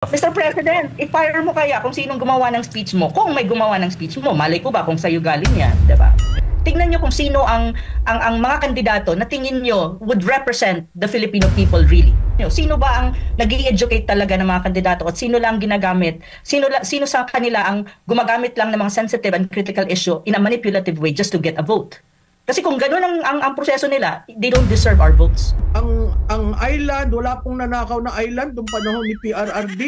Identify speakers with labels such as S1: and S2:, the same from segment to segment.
S1: Mr. President, i-fire mo kaya kung sinong gumawa ng speech mo. Kung may gumawa ng speech mo, malay ko ba kung sa'yo galing yan, di ba? Tingnan nyo kung sino ang mga kandidato na tingin nyo would represent the Filipino people really. Sino ba ang nag-i-educate talaga ng mga kandidato at sino lang ginagamit, sino sa kanila ang gumagamit lang ng mga sensitive and critical issue in a manipulative way just to get a vote. Kasi kung gano'n ang proseso nila, they don't deserve our votes.
S2: Ang island, wala pong nanakaw na island noong panahon ni PRRD.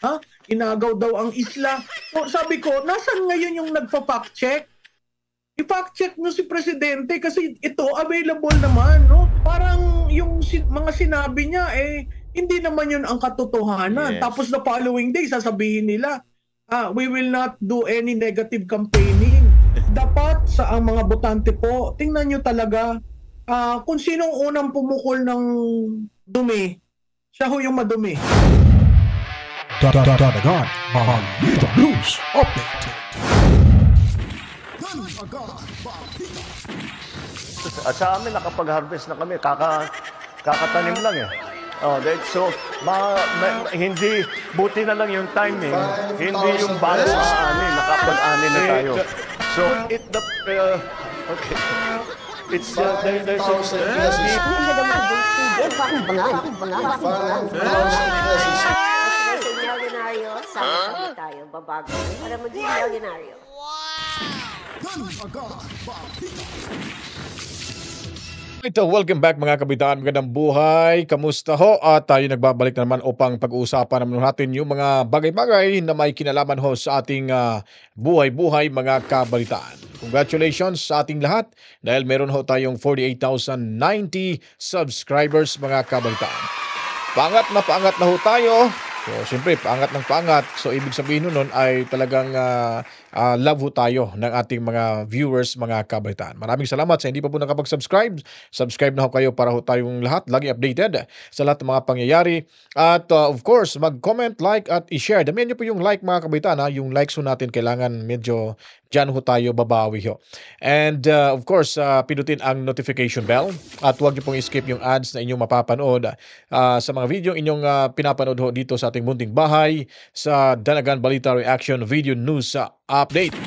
S2: Ha? Inagaw daw ang isla. So, sabi ko, nasan ngayon yung nagpa-fact check? I-fact check nyo si Presidente kasi ito available naman. No? Parang yung mga sinabi niya, hindi naman yun ang katotohanan. Yes. Tapos the following day, sasabihin nila, we will not do any negative campaigning. Dapat sa ang mga botante po, tingnan nyo talaga kung sinong unang pumukol ng dumi, siya ho yung madumi.
S3: Dadagan, Balita News Update.
S4: At sa amin, nakapag-harvest na kami, kakatanim lang eh. So, hindi, buti na lang yung timing, hindi yung bago ani, nakapag-ani na tayo. So, okay. It's, there's also...
S5: Milyonaryo, sama-sama tayo, babago para maging milyonaryo.
S3: Ito, welcome back mga kabitaan, magandang buhay, kamusta ho? At tayo nagbabalik na naman upang pag-uusapan naman natin yung mga bagay-bagay na may kinalaman ho sa ating buhay-buhay mga kabalitaan. Congratulations sa ating lahat dahil meron ho tayong 48,090 subscribers mga kabalitaan. Paangat na ho tayo. So, siyempre, paangat ng paangat. So, ibig sabihin nun ay talagang love ho tayo ng ating mga viewers, mga kabalitaan. Maraming salamat sa hindi pa po nakapag-subscribe. Subscribe na ho kayo para ho tayong lahat lagi updated sa lahat ng mga pangyayari. At of course, mag-comment, like at i-share. Damihan nyo po yung like mga kabalitaan. Yung likes ho natin kailangan medyo dyan ho tayo babawi ho. And of course, pinutin ang notification bell. At huwag nyo pong skip yung ads na inyong mapapanood sa mga video inyong pinapanood ho dito sa ating munting bahay sa Danagan Balita Reaction Video News Update.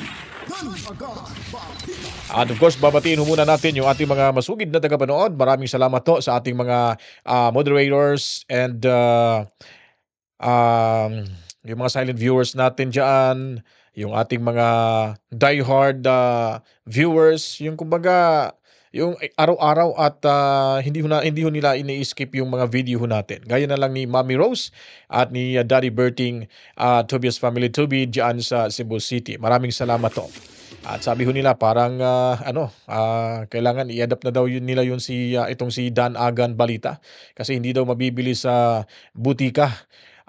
S3: At of course, babatiin ho muna natin yung ating mga masugid na tagapanood. Maraming salamat ho sa ating mga moderators and yung mga silent viewers natin dyan, yung ating mga diehard viewers, yung kumbaga yung araw-araw at hindi ho nila ini-skip yung mga video ho natin. Gaya na lang ni Mommy Rose at ni Daddy Berting Tobias Family Toby diyan sa Cebu City. Maraming salamat to. At sabi ho nila parang kailangan i-adapt na daw nila yun itong si Dan Agan Balita kasi hindi daw mabibili sa butika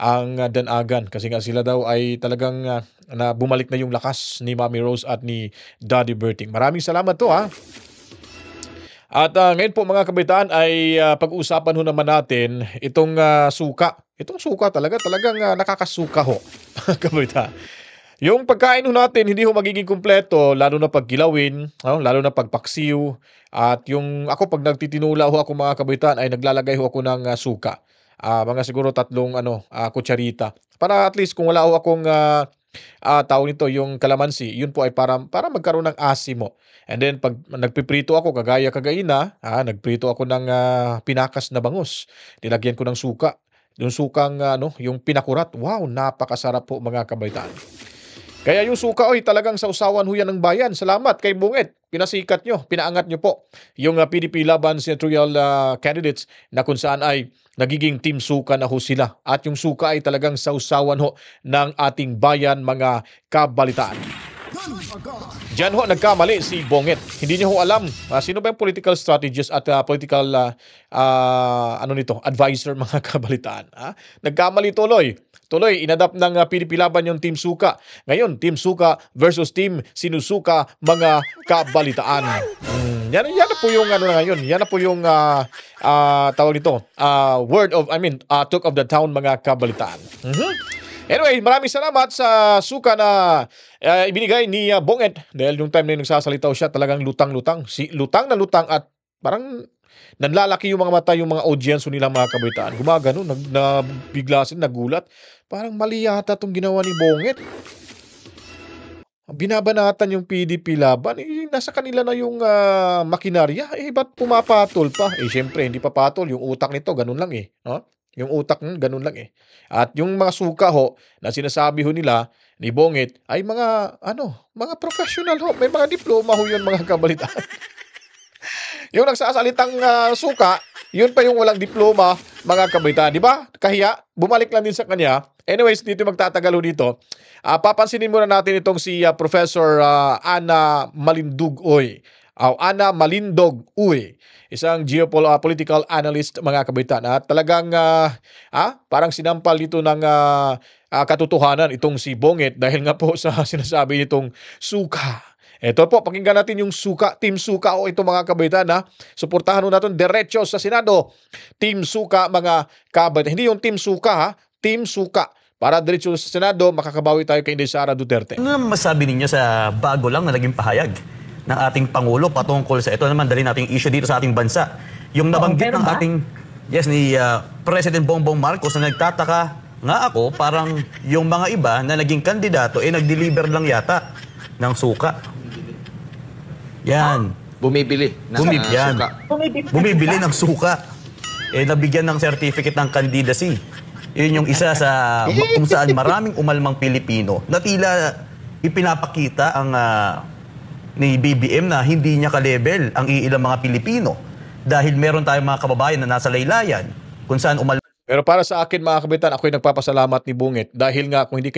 S3: ang danagan kasi nga sila daw ay talagang na bumalik na yung lakas ni Mommy Rose at ni Daddy Berting. Maraming salamat to ha. At ngayon po mga kabitaan ay pag-uusapan ho naman natin itong suka. Itong suka talagang nakakasuka ho kabitaan. Yung pagkain ho natin hindi ho magiging kumpleto lalo na pag kilawin, lalo na pag paksiw. At yung ako pag nagtitinula ho ako mga kabitaan ay naglalagay ho ako ng suka. Mga siguro 3 kutsarita. Para at least kung wala ho akong tawag nito yung kalamansi, yun po ay para magkaroon ng asimo. And then pag nagpiprito ako kagaya nagprito ako ng pinakas na bangus. Nilagyan ko ng suka. Yung sukang yung pinakurat. Wow, napakasarap po mga kabaitaan. Kaya yung suka talagang sausawan ho yan ng bayan. Salamat kay Bunget. Pinasikat nyo, pinaangat nyo po yung PDP Laban senatorial candidates na kung saan ay nagiging team suka na ho sila. At yung suka ay talagang sausawan ho ng ating bayan mga kabalitaan. Diyan ho nagkamali si Bonget. Hindi niya ho alam sino ba yung political strategist at political advisor mga kabalitaan. Nagkamali tuloy. Inadapt ng PDP Laban yung Team Suka. Ngayon, Team Suka versus Team Sinusuka mga kabalitaan. Yan na po yung ngayon. Yan na po yung tawag nito. Talk of the town mga kabalitaan. Anyway, maraming salamat sa suka na ibinigay ni Bonget dahil yung time na nagsasalita siya talagang lutang-lutang. Lutang na lutang at parang nanlalaki yung mga mata, yung mga audience nilang mga kabaitaan. Gumagano, bigla sila nagulat. Parang mali yata itong ginawa ni Bongit. Binabanatan yung PDP laban, nasa kanila na yung makinarya, ba't pumapatol pa? Syempre, hindi pa patol, yung utak nito, ganun lang no? Yung utak ganun lang At yung mga suka ho, na sinasabi ho nila, ni Bongit, ay mga professional ho, may mga diploma ho yun mga kabalitaan. Yung nagsasalitang suka, yun pa yung walang diploma, mga kabaitaan. Di ba? Kahiya, bumalik lang din sa kanya. Anyways, dito magtatagalo dito. Papansinin muna natin itong si Professor Ana Malindog Uy. Ana Malindog Uy. Isang geopolitical analyst, mga kabaitaan. At talagang parang sinampal dito ng katotohanan itong si Bongit dahil nga po sa sinasabi nitong suka. Ito po, pakinggan natin yung suka, Team Suka o ito mga kabaitan Suportahan natin diretso sa Senado. Team Suka mga kabaitan. Hindi yung Team Suka Team Suka. Para diretso sa Senado, makakabawi tayo kay Inday Sara Duterte.
S6: Ano naman masabi ninyo sa bago lang na naging pahayag ng ating Pangulo patungkol sa ito naman dali nating issue dito sa ating bansa? Yung nabanggit ng ating, ni President Bongbong Marcos na nagtataka nga ako, parang yung mga iba na naging kandidato nag-deliver lang yata ng suka. Yan.
S7: Bumibili ng suka.
S6: Bumibili ng suka. Nabigyan ng certificate ng candidacy. Yun yung isa sa kung saan maraming umalmang Pilipino na tila ipinapakita ang ni BBM na hindi niya ka-level ang iilang mga Pilipino dahil meron tayong mga kababayan na nasa laylayan kung saan
S3: Pero para sa akin mga kabitan, ako'y nagpapasalamat ni Bongit dahil nga kung hindi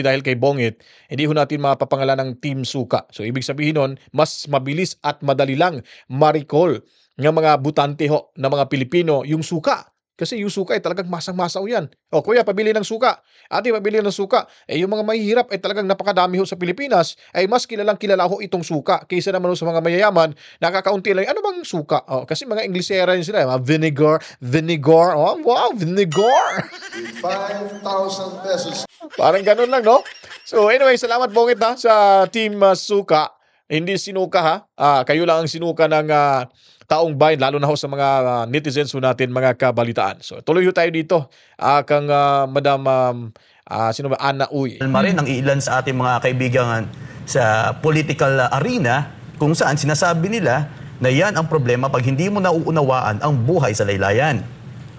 S3: dahil kay Bongit, hindi ho natin mapapangalan ng Team Suka. So ibig sabihin nun, mas mabilis at madali lang ma-recall ng mga butante ho ng mga Pilipino yung suka. Kasi yung suka talagang masang-masaw yan. Kuya, pabili ng suka. Ate, pabili ng suka. Yung mga mahihirap talagang napakadami ho sa Pilipinas. Mas kilalang kilala ho itong suka. Kaysa naman ho sa mga mayayaman, nakakaunti lang. Ano bang suka? Kasi mga Inglesera yun sila. Vinegar. Wow, vinegar.
S8: 5,000 pesos.
S3: Parang ganun lang, no? So anyway, salamat Bongit sa Team Suka. Hindi sinuka kayo lang ang sinuka ng taong bayan, lalo na ho sa mga netizens natin, mga kabalitaan. So tuloy ho tayo dito kang Madam Ana Uy.
S6: rin ang ilan sa ating mga kaibigan sa political arena kung saan sinasabi nila na yan ang problema pag hindi mo nauunawaan ang buhay sa laylayan.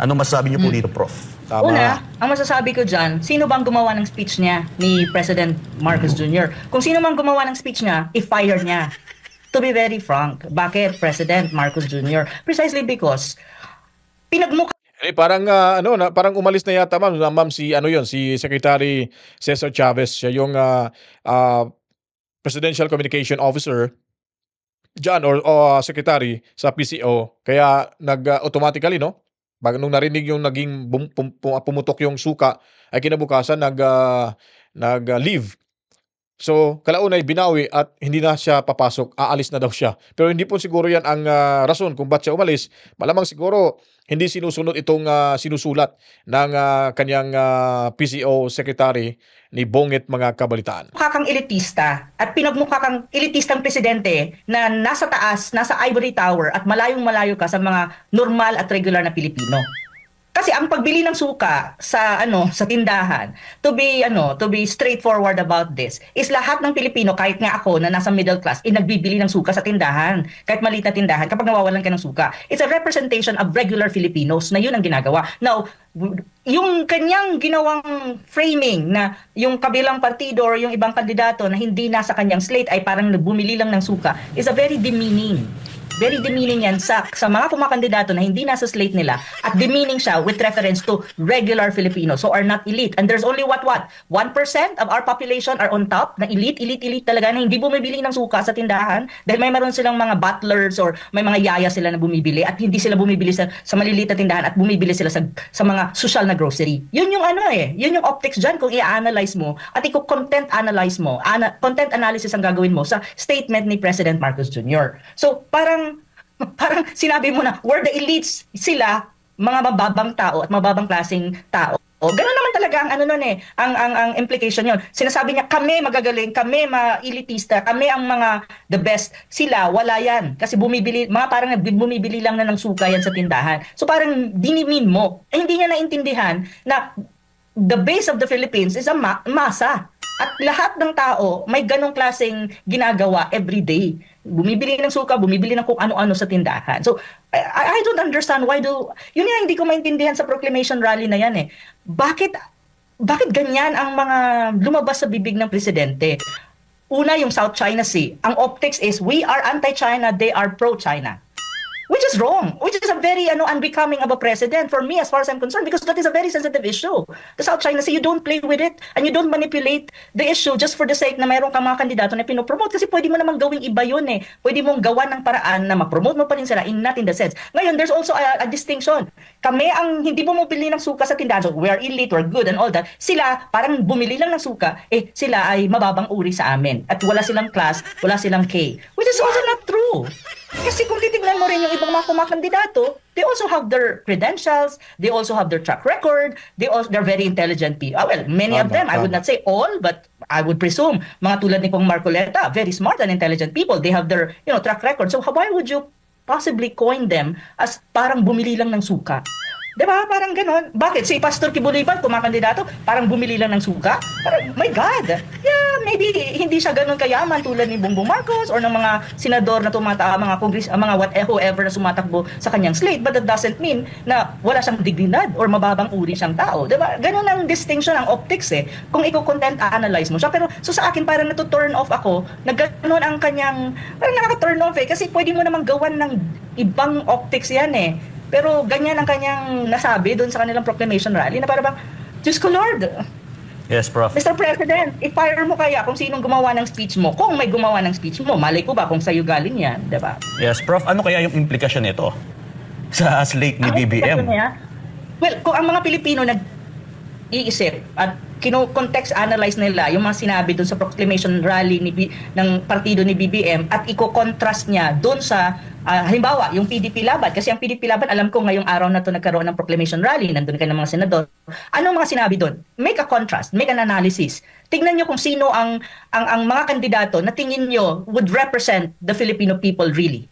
S6: Ano masasabi niyo po dito, Prof?
S3: Tama.
S1: Una, ang masasabi ko dyan, sino bang gumawa ng speech niya ni President Marcos Jr.? Kung sino man gumawa ng speech niya, i-fire niya. To be very frank, bakit President Marcos Jr.? Precisely because pinagmukha
S3: parang umalis na yata ma'am si Secretary Cesar Chavez, siya yung Presidential Communication Officer diyan or secretary sa PCO. Kaya automatically nung narinig yung naging pumutok yung suka ay kinabukasan nag-leave. So, kalaunay binawi at hindi na siya papasok, aalis na daw siya. Pero hindi po siguro yan ang rason kung ba't siya umalis. Malamang siguro hindi sinusunod itong sinusulat ng kanyang PCO secretary ni Bongit, mga kabalitaan.
S1: kang elitista at pinagmukha kang elitistang presidente na nasa taas, nasa ivory tower at malayong-malayo ka sa mga normal at regular na Pilipino. Kasi ang pagbili ng suka sa tindahan, to be straightforward about this, is lahat ng Pilipino, kahit nga ako na nasa middle class, nagbibili ng suka sa tindahan, kahit maliit na tindahan, kapag nawawalan ka ng suka. It's a representation of regular Filipinos na yun ang ginagawa. Now, yung kanyang ginawang framing na yung kabilang partido or yung ibang kandidato na hindi nasa kanyang slate ay parang bumili lang ng suka is a very demeaning. Very demeaning yan sa mga kumakandidato na hindi nasa slate nila at demeaning siya with reference to regular Filipinos who are not elite. And there's only 1% of our population are on top na elite talaga na hindi bumibili ng suka sa tindahan dahil may meron silang mga butlers or may mga yaya sila na bumibili at hindi sila bumibili sa maliliit na tindahan at bumibili sila sa mga social na grocery. Yun yung yun yung optics dyan kung i-analyze mo at content analysis ang gagawin mo sa statement ni President Marcos Jr. So parang sinabi mo na where the elites sila, mga mababang tao at mababang klaseng tao Ganun naman talaga ang ano nun ang implication yon. Sinasabi niya kami magagaling, kami elitista, kami ang mga the best. Sila wala yan kasi parang bumibili lang na ng suka yan sa tindahan. So parang dinimin mo. Hindi niya naintindihan na the base of the Philippines is a masa. At lahat ng tao may ganong klaseng ginagawa every day. Bumibili ng suka, bumibili ng kung ano-ano sa tindahan. So, I don't understand why yun nga hindi ko maintindihan sa proclamation rally na yan Bakit ganyan ang mga lumabas sa bibig ng presidente? Una, yung South China Sea. Ang optics is, we are anti-China, they are pro-China. Which is wrong. Which is a very unbecoming of a president for me as far as I'm concerned because that is a very sensitive issue. The South China Sea, you don't play with it and you don't manipulate the issue just for the sake na mayroong kang mga kandidato na pinopromote kasi pwede mo namang gawing iba yun Pwede mong gawa ng paraan na ma-promote mo pa rin sila not in the sense. Ngayon, there's also a distinction. Kami ang hindi bumibili ng suka sa tindahan. So, we are elite, we're good and all that. Sila, parang bumili lang ng suka, sila ay mababang uri sa amin. At wala silang class, wala silang K. Which is also not true. Kasi kung titignan mo rin yung ibang mga kumakandidato, they also have their credentials, they also have their track record, they're very intelligent people. Well, many of them, I would not say all, but I would presume, mga tulad ni Kong Marcoleta, very smart and intelligent people. They have their track record. So why would you possibly coin them as parang bumili lang ng suka? Diba? Parang ganon. Bakit? Si Pastor Kibuloy-Bal, kumakandidato, parang bumili lang ng suka? Parang, my God! Yeah, maybe hindi siya ganon kayaman tulad ni Bongbong Marcos or ng mga senador na mga whoever na sumatakbo sa kanyang slate. But that doesn't mean na wala siyang dignidad or mababang uri siyang tao. Diba? Ganon ang distinction ng optics Kung i-content analyze mo siya. Pero so sa akin parang turn off ako na ganon ang kanyang, parang nakaka-turn off kasi pwede mo namang gawan ng ibang optics yan Pero ganyan ang kanyang nasabi doon sa kanilang proclamation rally na parang, Diyos ko Lord.
S6: Yes, Prof.
S1: Mr. President, i-fire mo kaya kung sinong gumawa ng speech mo. Kung may gumawa ng speech mo, malay ko ba kung sa'yo galing yan, diba?
S6: Yes, Prof. Ano kaya yung implikasyon nito sa slate ni BBM?
S1: Well, kung ang mga Pilipino nag-iisip at context analyze nila yung mga sinabi doon sa proclamation rally ng partido ni BBM at i-contrast niya doon sa halimbawa yung PDP Laban kasi ang PDP Laban alam ko ngayong araw na to nagkaroon ng proclamation rally nandun kayo ng mga senador. Ano mga sinabi doon? Make a contrast, make an analysis. Tingnan niyo kung sino ang mga kandidato na tingin niyo would represent the Filipino people really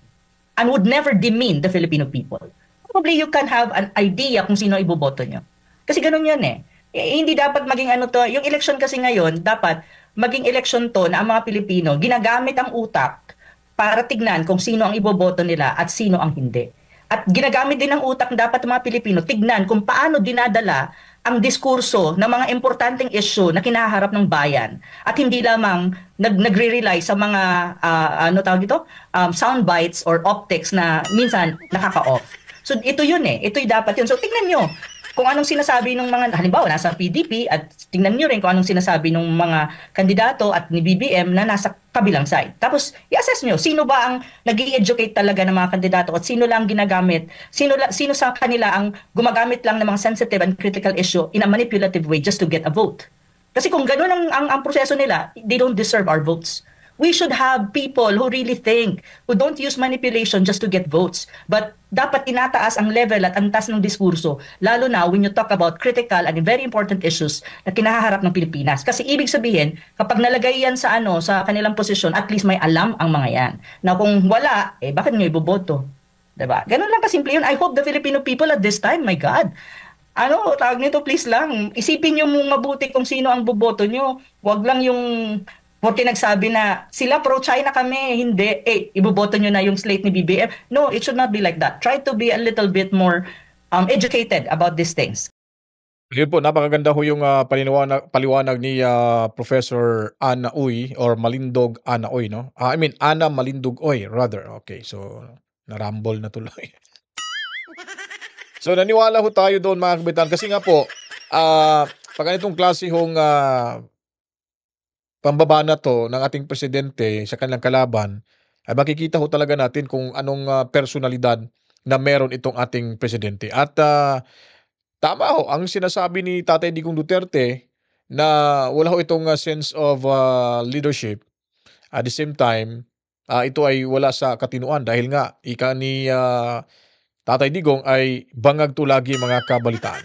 S1: and would never demean the Filipino people. Probably you can have an idea kung sino iboboto niyo. Kasi ganun yun hindi dapat maging yung election kasi ngayon, dapat maging election to na ang mga Pilipino ginagamit ang utak para tignan kung sino ang iboboto nila at sino ang hindi. At ginagamit din ng utak dapat ng mga Pilipino tignan kung paano dinadala ang diskurso ng mga importanteng issue na kinaharap ng bayan at hindi lamang nagre-rely sa mga sound bites or optics na minsan nakaka-off. So ito yun ito'y dapat yun. So tignan nyo kung anong sinasabi ng mga, halimbawa, nasa PDP at tingnan nyo rin kung anong sinasabi ng mga kandidato at ni BBM na nasa kabilang side. Tapos, i-assess nyo, sino ba ang nag-i-educate talaga ng mga kandidato at sino lang ginagamit, sino sa kanila ang gumagamit lang ng mga sensitive and critical issue in a manipulative way just to get a vote. Kasi kung gano'n ang proseso nila, they don't deserve our votes. We should have people who really think, who don't use manipulation just to get votes. But dapat tinataas ang level at ang taas ng diskurso, lalo na when you talk about critical and very important issues na kinaharap ng Pilipinas. Kasi ibig sabihin, kapag nalagay yan sa kanilang posisyon, at least may alam ang mga yan. Na kung wala, bakit nyo iboboto? Diba? Ganun lang kasimple yun. I hope the Filipino people at this time, my God, tawag nito please lang, isipin nyo mong mabuti kung sino ang boboto nyo. Huwag lang yung porque nagsabi na sila pro-China kami, hindi, iboboto nyo na yung slate ni BBM. No, it should not be like that. Try to be a little bit more educated about these things.
S3: Yun po, napakaganda ho yung paliwanag ni Professor Ana Uy or Malindog Ana Uy, no? I mean, Ana Malindog Uy, rather. Okay, so narambol na tuloy. So naniwala ho tayo doon mga kabitan kasi nga po, pag ganitong klase hong pambaba na to ng ating presidente sa kanilang kalaban, ay makikita ho talaga natin kung anong personalidad na meron itong ating presidente. At tama ho, ang sinasabi ni Tatay Digong Duterte na wala ho itong sense of leadership. At the same time, ito ay wala sa katinuan dahil nga ika ni Tatay Digong ay bangag tulagi mga kabalitaan.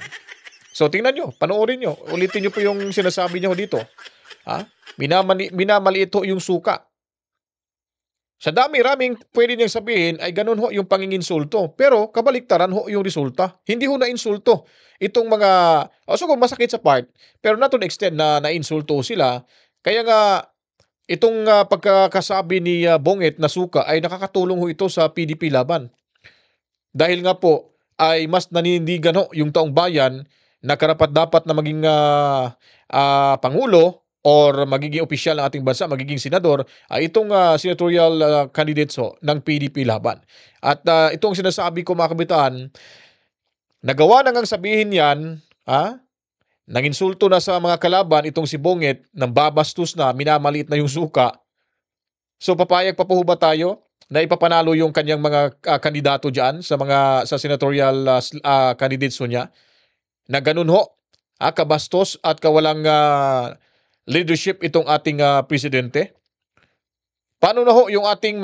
S3: So tingnan nyo, panoorin nyo, ulitin nyo po yung sinasabi nyo dito. Minamaliit ho yung suka. Sa dami-raming pwede niyang sabihin ay ganun ho yung panginginsulto. Pero kabaliktaran ho yung resulta. Hindi ho na-insulto itong mga, so masakit sa part, pero not to the extent na na-insulto sila. Kaya nga, itong pagkakasabi ni Bonget na suka ay nakakatulong ho ito sa PDP laban. Dahil nga po, ay mas nanindigan ho yung taong bayan na karapat-dapat na maging Pangulo or magiging opisyal ng ating bansa, magiging senador, ay itong senatorial candidates ho ng PDP laban. At itong sinasabi ko mga kabitaan, nagawa na ngang sabihin yan, nanginsulto na sa mga kalaban itong si Bonget, nang babastos na, minamaliit na yung suka. So papayag pa po ba tayo na ipapanalo yung kanyang mga kandidato dyan sa senatorial candidates ho niya? Na ganun ho, kabastos at kawalang leadership itong ating presidente. Paano na ho yung ating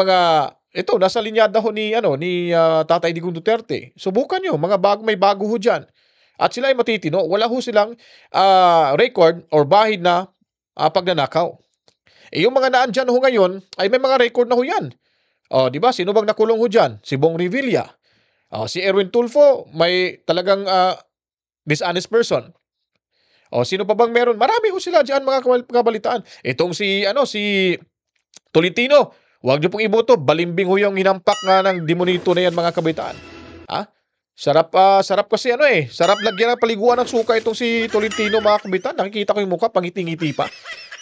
S3: ito nasa linyada ho ni Tatay Digong Duterte. Subukan niyo, may bago ho diyan. At sila ay matitino, wala ho silang record or bahid na pagnanakaw. Yung mga naandyan ho ngayon ay may mga record na ho yan. Di ba? Sino bang nakulong ho diyan? Si Bong Revilla. Si Erwin Tulfo, may talagang dishonest person. Sino pa bang meron? Marami ho sila diyan mga kabalitaan. Itong si Tolentino, huwag niyo pong iboto, balimbing ho yung hinampak nga ng demonito na yan mga kabalitaan. Sarap kasi sarap lagyan ng paliguan ng suka itong si Tolentino mga kabalitaan. Nakikita ko yung mukha, pangiti-ngiti pa.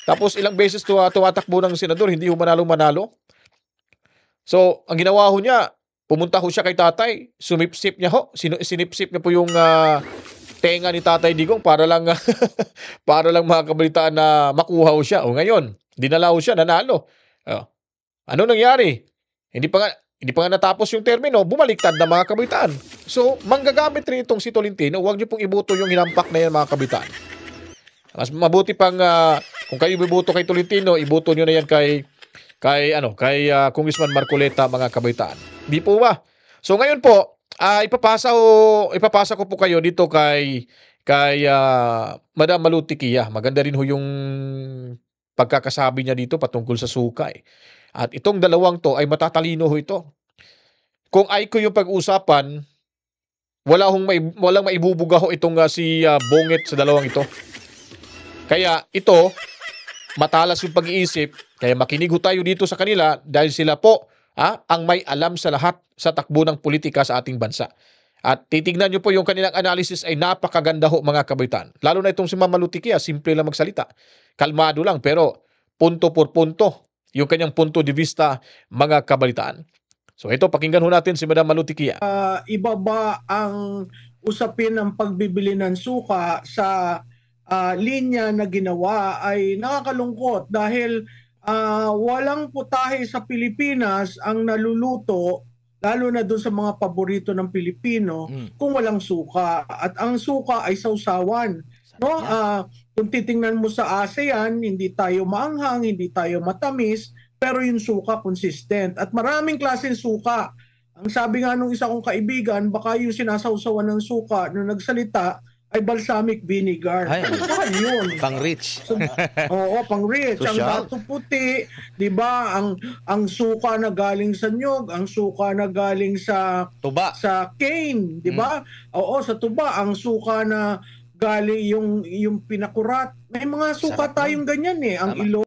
S3: Tapos ilang beses tumatakbo ng senador, hindi ho manalo-manalo. So, ang ginawa ho niya, pumunta ho siya kay tatay, sumipsip niya ho, sinipsip niya po yung tenga ni Tatay Digong para lang mga kabalitaan na makuha ho siya. Ngayon, dinala ho siya, nanalo. Ano nangyari? Hindi pa nga natapos yung termino, bumaliktad na mga kabalitaan. So, manggagamit rin itong si Tolentino, huwag niyo pong iboto yung hinampak na yan mga kabalitaan. Mas mabuti pang kung kayo iboto kay Tolentino, iboto niyo na yan kay Congressman Marcoleta mga kabalitaan. Di po ba? So ngayon po, ipapasa ko po kayo dito kay Madam Malu Tiquia. Maganda rin ho yung pagkakasabi niya dito patungkol sa suka. At itong dalawang to ay matatalino ho ito. Kung ay ko yung pag-usapan, walang maibubuga ho itong si Bonget sa dalawang ito. Kaya ito, matalas yung pag-iisip, kaya makinig ho tayo dito sa kanila dahil sila po ang may alam sa lahat sa takbo ng politika sa ating bansa. At titignan nyo po yung kanilang analysis ay napakaganda ho mga kabaitan. Lalo na itong si Ma'am Malu Tiquia, simple lang magsalita. Kalmado lang pero punto por punto yung kanyang punto de vista mga kabalitaan. So ito, pakinggan ho natin si Madam Malu Tiquia.
S2: Iba ba ang usapin ng pagbibili ng suka sa linya na ginawa ay nakakalungkot dahil walang putahe sa Pilipinas ang naluluto lalo na doon sa mga paborito ng Pilipino kung walang suka. At ang suka ay sausawan. No? Kung titingnan mo sa ASEAN, hindi tayo maanghang, hindi tayo matamis, pero yung suka consistent. At maraming klaseng suka. Ang sabi nga nung isa kong kaibigan, baka yung sinasawsawan ng suka nung nagsalita ay balsamic vinegar. Mahal yun.
S7: Pang-rich.
S2: So, pang-rich. Ang dato puti, di ba? Ang suka na galing sa nyog, ang suka na galing sa
S7: tuba,
S2: sa cane, di ba? Oo, sa tuba. Ang suka na galing yung pinakurat. May mga suka tayong ganyan Ang ilo.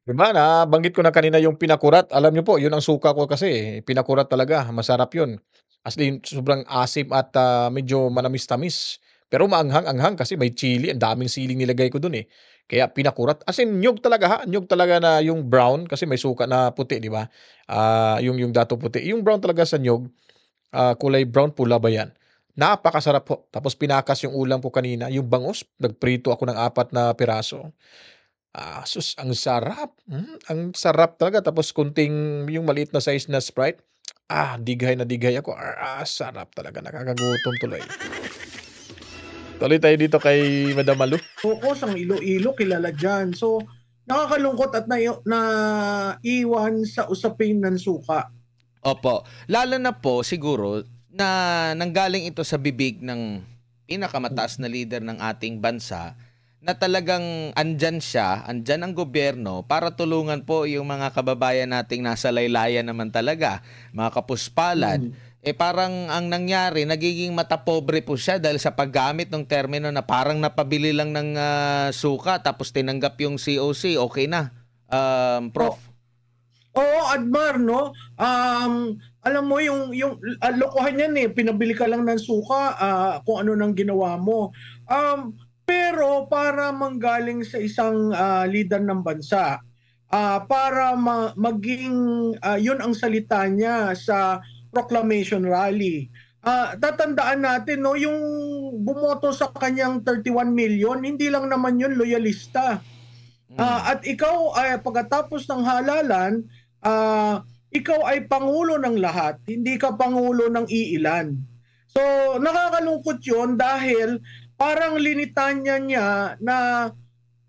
S3: Diba na, banggit ko na kanina yung pinakurat. Alam niyo po, yun ang suka ko kasi. Pinakurat talaga, masarap yun. As in, sobrang asim at medyo manamis-tamis. Pero maanghang-anghang kasi may chili. Ang daming siling nilagay ko dun Kaya pinakurat. As in, nyug talaga Nyug talaga na yung brown kasi may suka na puti, di ba? Yung dato puti. Yung brown talaga sa nyug, kulay brown, pula ba yan? Napakasarap po. Tapos pinakas yung ulam ko kanina. Yung bangus, nagprito ako ng 4 na piraso. Sus, ang sarap. Ang sarap talaga. Tapos kunting yung maliit na size na Sprite. Dighay na dighay ako. Sarap talaga. Nakakagutom tuloy. Tuloy tayo dito kay Madam Malu.
S2: Focus ang Iloilo, kilala dyan. So, nakakalungkot at naiwan sa usapin ng suka.
S7: Opo. Lalo na po siguro na nanggaling ito sa bibig ng pinakamataas na leader ng ating bansa na talagang andyan siya, andyan ang gobyerno para tulungan po yung mga kababayan nating nasa laylayan naman talaga, mga kapuspalad. Parang ang nangyari, nagiging matapobre po siya dahil sa paggamit ng termino na parang napabili lang ng suka tapos tinanggap yung COC, okay na. Prof.
S2: Oo, Admar, no? Alam mo, yung lokohan yan pinabili ka lang ng suka, kung ano nang ginawa mo. Pero para manggaling sa isang leader ng bansa, para maging yun ang salita niya sa proclamation rally. Tatandaan natin, no, yung bumoto sa kanyang 31 million, hindi lang naman yun loyalista. At ikaw ay pagkatapos ng halalan, ikaw ay pangulo ng lahat, hindi ka pangulo ng iilan. So nakakalungkot yun dahil parang linitanya niya na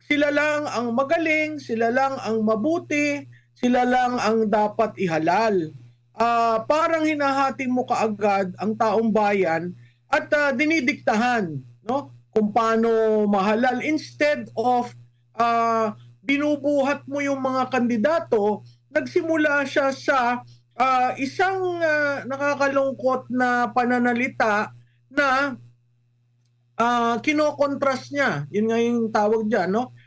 S2: sila lang ang magaling, sila lang ang mabuti, sila lang ang dapat ihalal. Parang hinahati mo kaagad ang taong bayan at dinidiktahan, no, kung paano mahalal instead of binubuhat mo yung mga kandidato. Nagsimula siya sa isang nakakalungkot na pananalita na kinokontrast niya. Yun nga yung tawag dyan, no?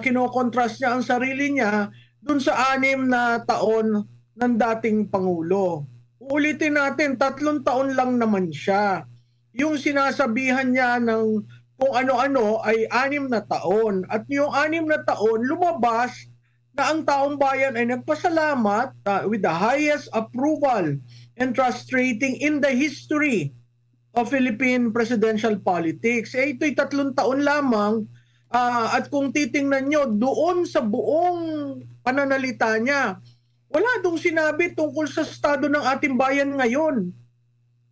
S2: Kinokontrast niya ang sarili niya dun sa 6 na taon ng dating Pangulo. Uulitin natin, 3 taon lang naman siya. Yung sinasabihan niya ng kung ano-ano ay 6 na taon. At yung 6 na taon, lumabas na ang taong bayan ay nagpasalamat with the highest approval and trust rating in the history of Philippine presidential politics. Ito'y 3 taon lamang. At kung titingnan nyo, doon sa buong pananalita niya, wala dong sinabi tungkol sa estado ng ating bayan ngayon.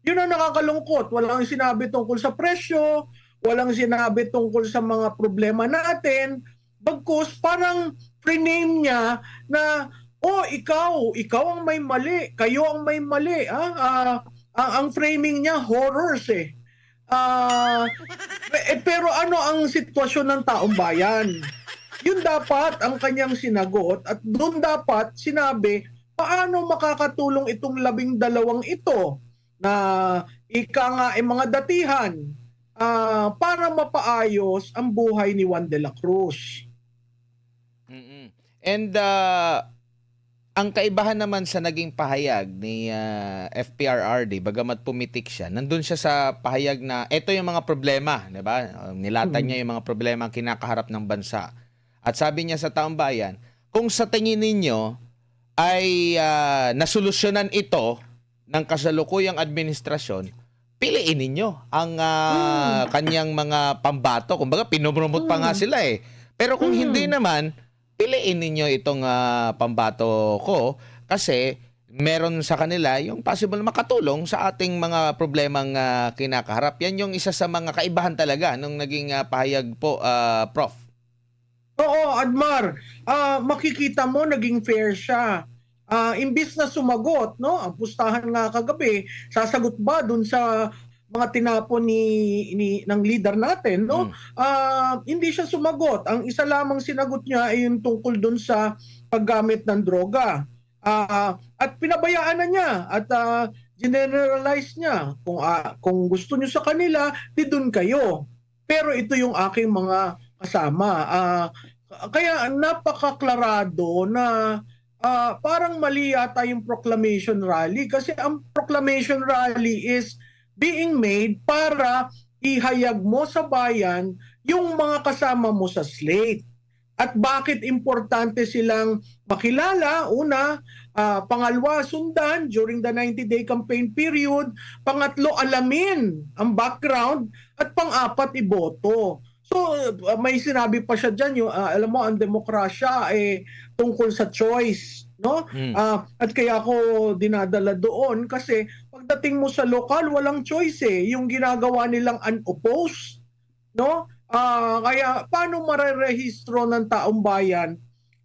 S2: Yun ang nakakalungkot. Walang sinabi tungkol sa presyo, walang sinabi tungkol sa mga problema natin. Bagkus parang rename niya na, ikaw ang may mali, kayo ang may mali. Ang framing niya, horrors pero ano ang sitwasyon ng taong bayan? Yun dapat ang kanyang sinagot at doon dapat sinabi paano makakatulong itong 12 ito na ika nga ay mga datihan para mapaayos ang buhay ni Juan de la Cruz.
S7: And ang kaibahan naman sa naging pahayag ni FPRRD, bagamat pumitik siya, nandun siya sa pahayag na ito yung mga problema, di ba? Nilatan niya yung mga problema ang kinakaharap ng bansa. At sabi niya sa taong bayan, kung sa tingin ninyo ay nasolusyonan ito ng kasalukuyang administrasyon, piliin ninyo ang kanyang mga pambato. Kumbaga, pinopromote pa nga sila Pero kung hindi naman, piliin ninyo itong pambato ko kasi meron sa kanila yung possible makatulong sa ating mga problemang kinakaharap. Yan yung isa sa mga kaibahan talaga nung naging pahayag po, Prof.
S2: Oo, Admar. Makikita mo naging fair siya. Imbis na sumagot, no? Ang pustahan nga kagabi, sasagot ba dun sa mga tinapon ng leader natin, no? Hindi siya sumagot. Ang isa lamang sinagot niya ay yung tungkol dun sa paggamit ng droga. At pinabayaan na niya at generalize niya. Kung gusto niyo sa kanila, di dun kayo. Pero ito yung aking mga kasama. Kaya napakaklarado na parang mali yata yung proclamation rally kasi ang proclamation rally is being made para ihayag mo sa bayan yung mga kasama mo sa slate. At bakit importante silang makilala? Una, pangalawa, sundan during the 90-day campaign period. Pangatlo, alamin ang background. At pang-apat, iboto. So, may sinabi pa siya dyan, alam mo, ang demokrasya ay tungkol sa choice. No? At kaya ako dinadala doon kasi pagdating mo sa lokal walang choice yung ginagawa nilang unopposed, no? Kaya paano marerehistro ng taong bayan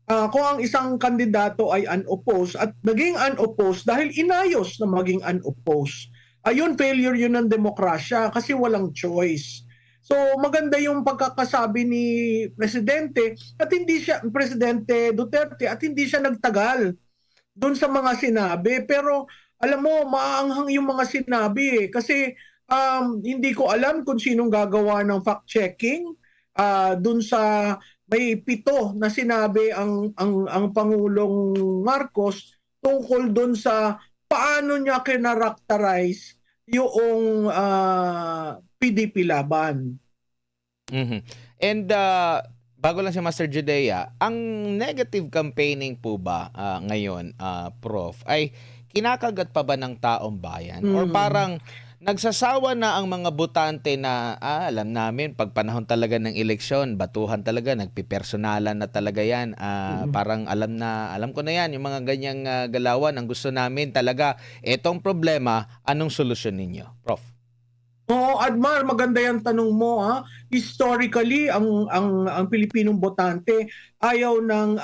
S2: kung ang isang kandidato ay unopposed at naging unopposed dahil inayos na maging unopposed. Ayun, failure yun ng demokrasya kasi walang choice. So maganda yung pagkakasabi ni Presidente Duterte, at hindi siya nagtagal doon sa mga sinabi. Pero alam mo, maaanghang yung mga sinabi kasi hindi ko alam kung sinong gagawa ng fact-checking doon sa may 7 na sinabi ang Pangulong Marcos tungkol doon sa paano niya kinarakterize yung PDP laban.
S7: Mhm. And bago lang si Master Judea, ang negative campaigning po ba ngayon, Prof, ay kinakagat pa ba ng taong bayan? Or parang nagsasawa na ang mga botante na alam namin pag panahon talaga ng eleksyon, batuhan talaga, nagpipersonalan na talaga yan. Parang alam ko na yan, yung mga ganyang galawan, ang gusto namin talaga, etong problema, anong solusyon ninyo? Prof?
S2: Oo, Admar, maganda yung tanong mo. Historically, ang Pilipinong botante ayaw ng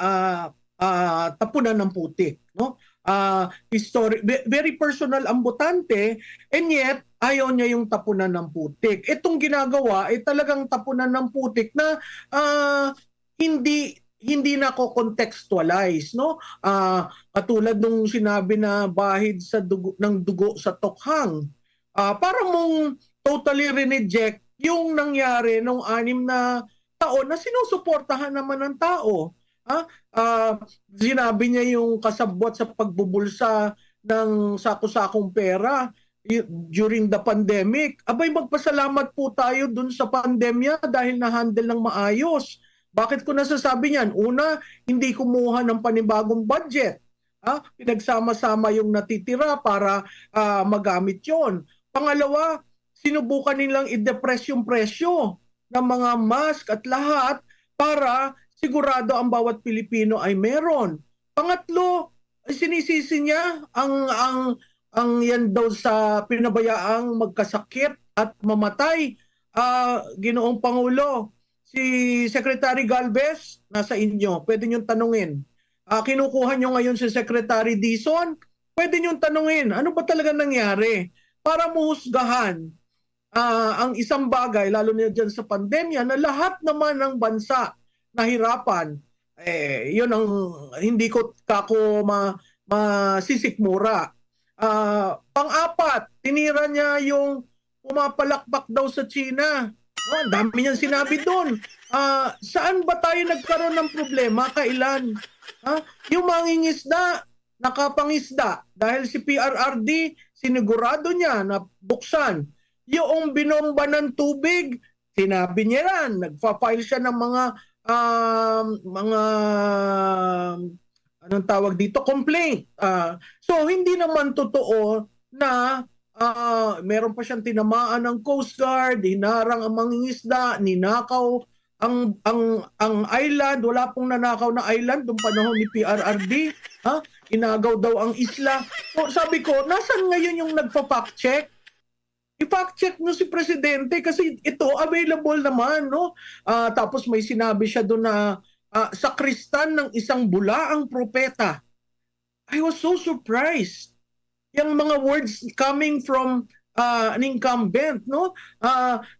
S2: tapunan ng putik, no? Very personal ang botante, and yet ayaw niya yung tapunan ng putik. Itong ginagawa ay talagang tapunan ng putik na hindi na ko contextualize, no? Katulad nung sinabi na bahid sa dugo sa tokhang. Para mong totally reneject yung nangyari nung 6 na taon na sinusuportahan naman ng tao. Sinabi niya yung kasabwat sa pagbubulsa ng sako-sakong pera during the pandemic. Abay, magpasalamat po tayo dun sa pandemya dahil na-handle ng maayos. Bakit ko nasasabi niyan? Una, hindi kumuha ng panibagong budget. Pinagsama-sama yung natitira para magamit yon. Pangalawa, sinubukan nilang i-depress yung presyo ng mga mask at lahat para sigurado ang bawat Pilipino ay meron. Pangatlo, sinisisi niya ang yan daw sa pinabayaang magkasakit at mamatay. Ginoong Pangulo, si Secretary Galvez, nasa inyo, pwede niyong tanungin. Kinukuha niyo ngayon si Secretary Dizon, pwede niyong tanungin, ano ba talaga nangyari? Para muhusgahan ang isang bagay, lalo na dyan sa pandemya, na lahat naman ng bansa nahirapan. Yun ang hindi ko masisikmura. Pang-apat, tinira niya yung pumapalakpak daw sa China. Ang dami niyang sinabi doon. Saan ba tayo nagkaroon ng problema? Kailan? Yung mangingisda, nakapangisda. Dahil si PRRD, sinigurado niya na buksan. Yung binomba ng tubig, sinabi niya yan. Nagpa-file siya ng mga anong tawag dito? Complaint. So, hindi naman totoo na meron pa siyang tinamaan ng Coast Guard, hinarang ang mangingisda, ninakaw ang island, wala pong nanakaw na island noong panahon ni PRRD, inagaw daw ang isla. So, sabi ko, nasan ngayon yung nagpa-fact check? I-fact check nyo si Presidente kasi ito available naman, no? Tapos may sinabi siya doon na sakristan ng isang bulaang propeta. I was so surprised. Yung mga words coming from an incumbent, no?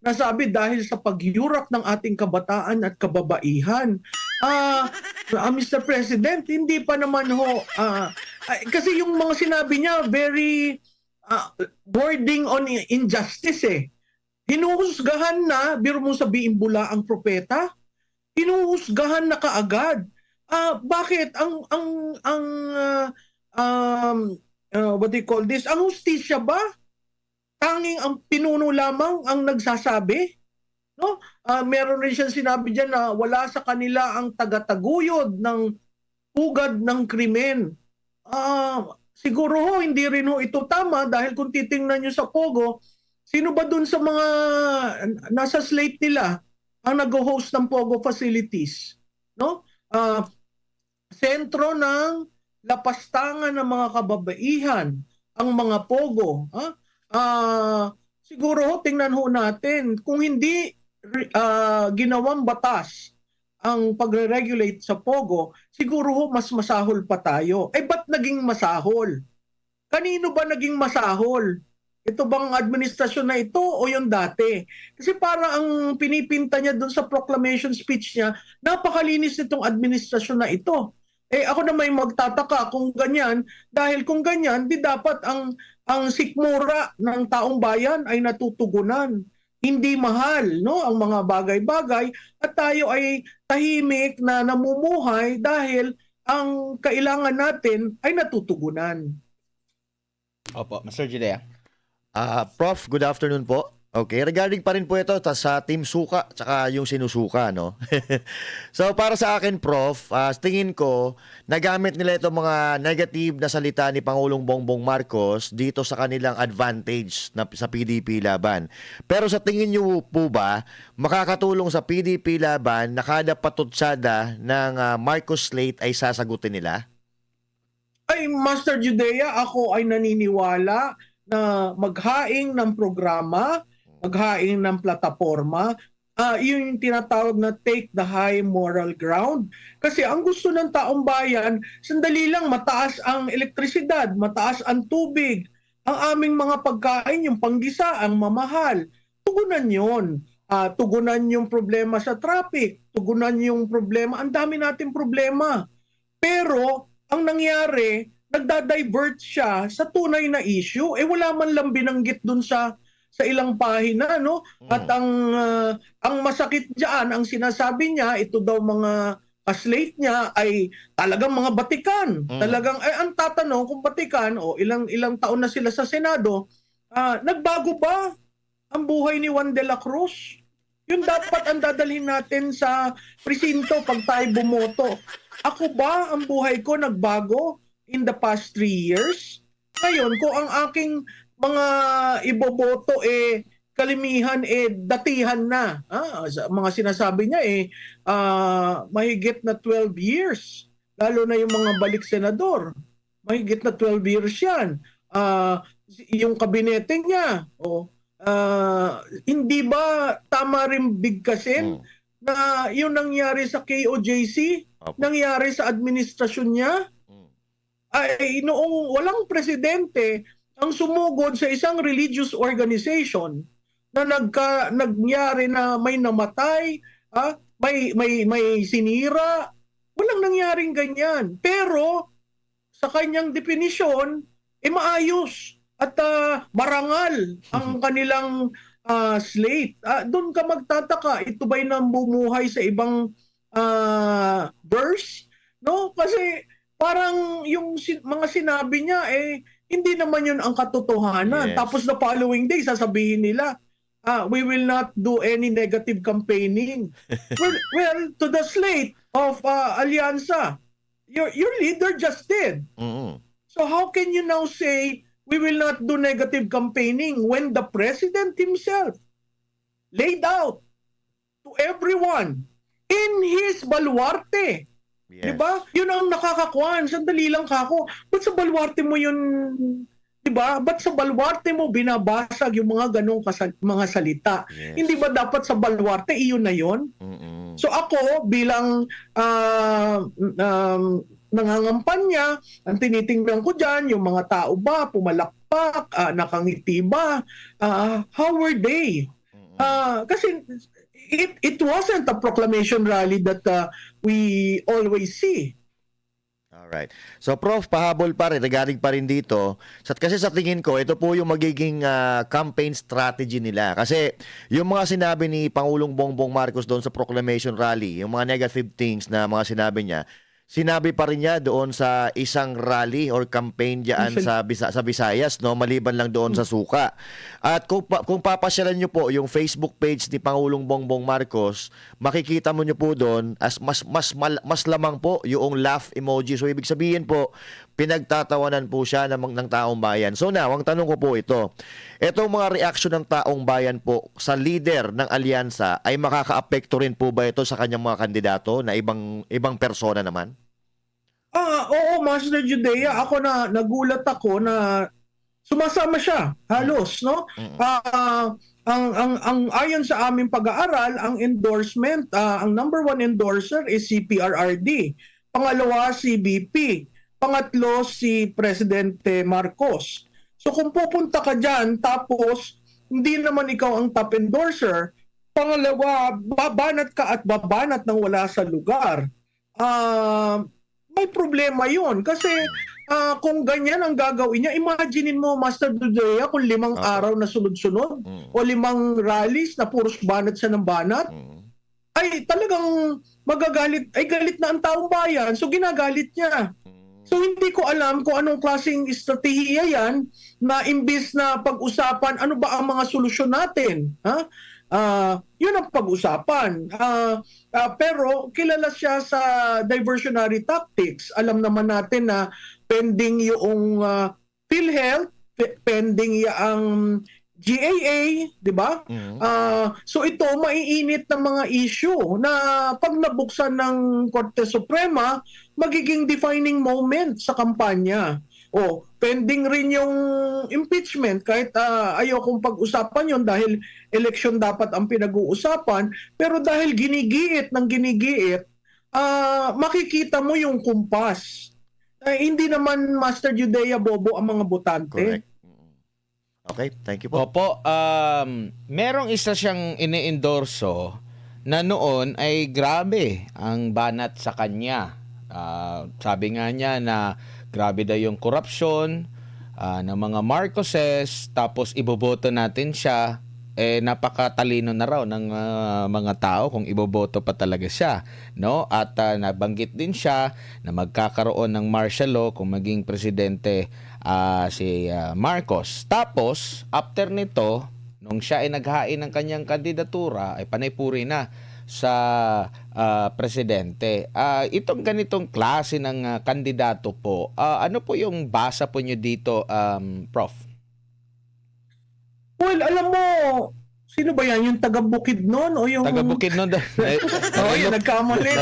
S2: Nasabi dahil sa pagyurak ng ating kabataan at kababaihan. Mr. President, hindi pa naman ho. Kasi yung mga sinabi niya, very wording on injustice eh. Hinuhusgahan na, biro mo sabihin bula ang propeta, hinuhusgahan na kaagad. Bakit? What do you call this? Ang hustisya ba? Tanging ang pinuno lamang ang nagsasabi? No? Meron rin siyang sinabi dyan na wala sa kanila ang tagataguyod ng pugad ng krimen. Siguro ho, hindi rin ho ito tama dahil kung titingnan nyo sa Pogo, sino ba dun sa mga nasa slate nila ang nag-host ng Pogo facilities? No? Sentro ng lapastangan ng mga kababaihan, ang mga Pogo. Siguro ho, tingnan ho natin, kung hindi ginawang batas ang pagre-regulate sa Pogo, siguro ho mas masahol pa tayo. Ba't naging masahol? Kanino ba naging masahol? Ito bang administrasyon na ito o yung dati? Kasi para ang pinipinta niya doon sa proclamation speech niya, napakalinis nitong administrasyon na ito. Ako na may magtataka kung ganyan, dahil kung ganyan, di dapat ang sikmura ng taong bayan ay natutugunan. Hindi mahal, no, ang mga bagay-bagay, at tayo ay tahimik na namumuhay dahil ang kailangan natin ay natutugunan.
S7: Opo, Mr. Judea.
S9: Prof, good afternoon po. Okay, regarding pa rin po ito sa Team Suka tsaka yung sinusuka, no? So para sa akin, Prof, tingin ko nagamit nila itong mga negative na salita ni Pangulong Bongbong Marcos dito sa kanilang advantage sa PDP laban. Pero sa tingin niyo po ba makakatulong sa PDP laban na kada patutsada ng Marcos slate ay sasagutin nila?
S2: Ay, Master Judea, ako ay naniniwala na maghaing ng programa, maghaing ng plataforma, yun yung tinatawag na take the high moral ground. Kasi ang gusto ng taong bayan, sandali lang mataas ang elektrisidad, mataas ang tubig, ang aming mga pagkain, yung panggisa, ang mamahal. Tugunan yun. Tugunan yung problema sa traffic, tugunan yung problema, ang dami nating problema. Pero ang nangyari, nagda-divert siya sa tunay na issue, wala man lang binanggit dun sa ilang pahina, no? At ang masakit diyan, ang sinasabi niya, ito daw mga slate niya ay talagang mga batikan. Talagang ang tatanong kung batikan o ilang taon na sila sa Senado, nagbago ba ang buhay ni Juan de la Cruz? Yun dapat ang dadalhin natin sa presinto pag tayo bumoto. Ako ba ang buhay ko nagbago in the past 3 years? Ngayon, kung ang aking mga iboboto kalimihan datihan na. Mga sinasabi niya mahigit na 12 years. Lalo na yung mga balik senador. Mahigit na 12 years yan. Yung kabinete niya, hindi ba tama rin bigkasin na yung nangyari sa KOJC, nangyari sa administrasyon niya? Ay noong walang presidente ang sumugod sa isang religious organization na nagyari na may namatay, may sinira, walang nangyaring ganyan. Pero sa kanyang definisyon, maayos at marangal ang kanilang slate. Doon ka magtataka, ito ba'y namumuhay sa ibang verse? No? Kasi parang yung mga sinabi niya hindi naman yun ang katotohanan. Yes. Tapos the following day, sasabihin nila, we will not do any negative campaigning. well, to the slate of Alianza, your leader just did. So how can you now say we will not do negative campaigning when the president himself laid out to everyone in his baluarte? Yes. Diba? Yun ang nakakakuan. Sandali lang kako. Ba't sa baluarte mo yun, diba? Ba't sa baluarte mo binabasag yung mga ganong mga salita? Yes. Hindi ba dapat sa baluarte, iyon na yun? So ako, bilang nangangampanya, ang tinitingnan ko dyan, yung mga tao ba, pumalakpak, nakangiti ba, how were they? Kasi it wasn't a proclamation rally that we always see.
S9: Alright. So Prof, pahabol pa rin, regarding pa rin dito. Kasi sa tingin ko, ito po yung magiging campaign strategy nila. Kasi yung mga sinabi ni Pangulong Bongbong Marcos doon sa proclamation rally, yung mga negative things na mga sinabi niya, sinabi pa rin niya doon sa isang rally or campaign diyan sa Visayas, no, maliban lang doon sa Suka. At kung papasyalan niyo po yung Facebook page ni Pangulong Bongbong Marcos, makikita mo niyo po doon as mas lamang po yung laugh emoji. So ibig sabihin po, pinagtatawanan po siya ng taong bayan. So now, ang tanong ko po ito, etong mga reaksyon ng taong bayan po sa leader ng alyansa ay makakaapekto rin po ba ito sa kanyang mga kandidato na ibang persona naman?
S2: Oo, Master Judea, ako nagulat ako na sumasama siya halos, no? Ang ayon sa aming pag-aaral, ang endorsement, ang number 1 endorser is si PRRD. Pangalawa si BP. Pangatlo si Presidente Marcos. So kung pupunta ka dyan, tapos hindi naman ikaw ang top endorser, pangalawa, babanat ka at babanat ng wala sa lugar, may problema yon. Kasi kung ganyan ang gagawin niya, imaginein mo, Master Dudea, kung 5 araw na sunod-sunod o 5 rallies na puros banat siya ng banat, ay talagang magagalit, ay galit na ang taong bayan, so ginagalit niya. So hindi ko alam kung anong klaseng estratehiya yan na imbis na pag-usapan ano ba ang mga solusyon natin. Yun ang pag-usapan. Pero kilala siya sa diversionary tactics. Alam naman natin na pending yung PhilHealth, pending yung GAA, di ba? So ito, maiinit na mga issue na pag nabuksan ng Korte Suprema, magiging defining moment sa kampanya. Pending rin yung impeachment, kahit ayokong pag-usapan yon dahil election dapat ang pinag-uusapan, pero dahil ginigiit ng ginigiit, makikita mo yung kumpas. Hindi naman Master Judea bobo ang mga botante.
S9: Correct. Okay, thank you po.
S7: Opo, merong isa siyang ini-endorso na noon ay grabe ang banat sa kanya. Sabi nga niya na grabe daw yung korupsyon ng mga Marcoses, tapos iboboto natin siya. Napakatalino na raw ng mga tao kung iboboto pa talaga siya, no? At nabanggit din siya na magkakaroon ng martial law kung maging presidente si Marcos. Tapos after nito, nung siya ay naghain ng kanyang kandidatura, ay panaypuri na sa presidente. Itong ganitong klase ng kandidato po, ano po yung basa po nyo dito, Prof?
S2: Well, alam mo, sino ba yan? Yung taga-Bukidnon o yung...
S7: Taga-Bukidnon.
S2: Yung nagkamali.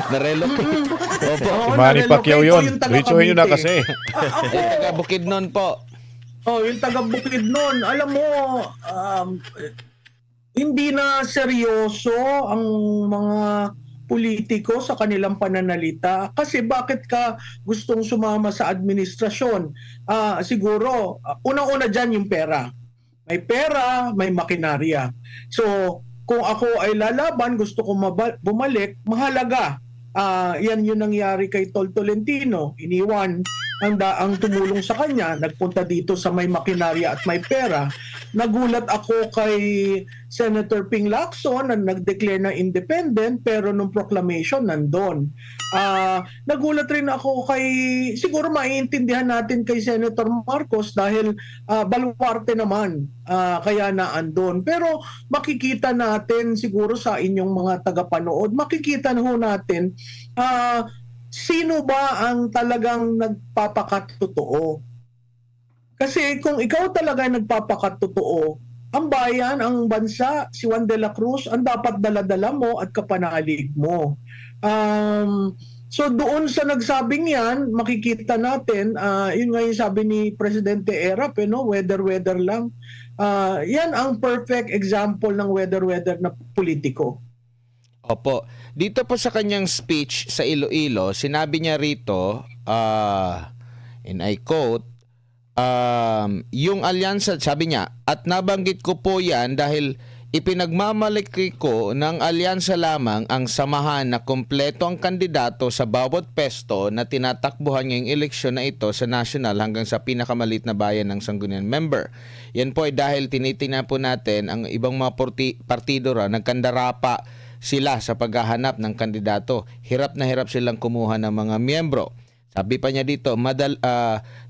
S7: Narelocate. Opo.
S3: Si Manny Pacquiao yun. Diretsuhin nyo na kasi.
S7: Taga-Bukidnon po.
S2: Yung taga-Bukidnon. Alam mo, hindi na seryoso ang mga politiko sa kanilang pananalita. Kasi bakit ka gustong sumama sa administrasyon? Siguro, unang-una dyan yung pera. May pera, may makinarya. So, kung ako ay lalaban, gusto ko bumalik, mahalaga. Yan yung nangyari kay Tol Tolentino. Iniwan ang tumulong sa kanya, nagpunta dito sa may makinarya at may pera. Nagulat ako kay Senator Ping Lacson na nag-declare na independent pero nung proclamation nandun. Nagulat rin ako kay, siguro maiintindihan natin kay Senator Marcos dahil baluarte naman kaya na andun. Pero makikita natin siguro sa inyong mga tagapanood, makikita na ho natin sino ba ang talagang nagpapakatotoo. Kasi kung ikaw talaga nagpapakatotoo, ang bayan, ang bansa, si Juan de la Cruz, ang dapat dala-dala mo at kapanalig mo. So doon sa nagsabing yan, makikita natin, yun nga yung sabi ni Presidente Erap, weather lang. Yan ang perfect example ng weather na politiko.
S7: Opo. Dito po sa kanyang speech sa Iloilo, sinabi niya rito, and I quote, yung alyansa, sabi niya, at nabanggit ko po yan dahil ipinagmamalaki ko ng alyansa lamang ang samahan na kumpleto ang kandidato sa bawat pesto na tinatakbuhan ngayong eleksyon na ito sa national hanggang sa pinakamalit na bayan ng sangguniang member. Yan po ay dahil tinitingnan po natin ang ibang mga partido raw, nagkandarapa sila sa paghahanap ng kandidato. Hirap na hirap silang kumuha ng mga miyembro. Sabi pa niya dito,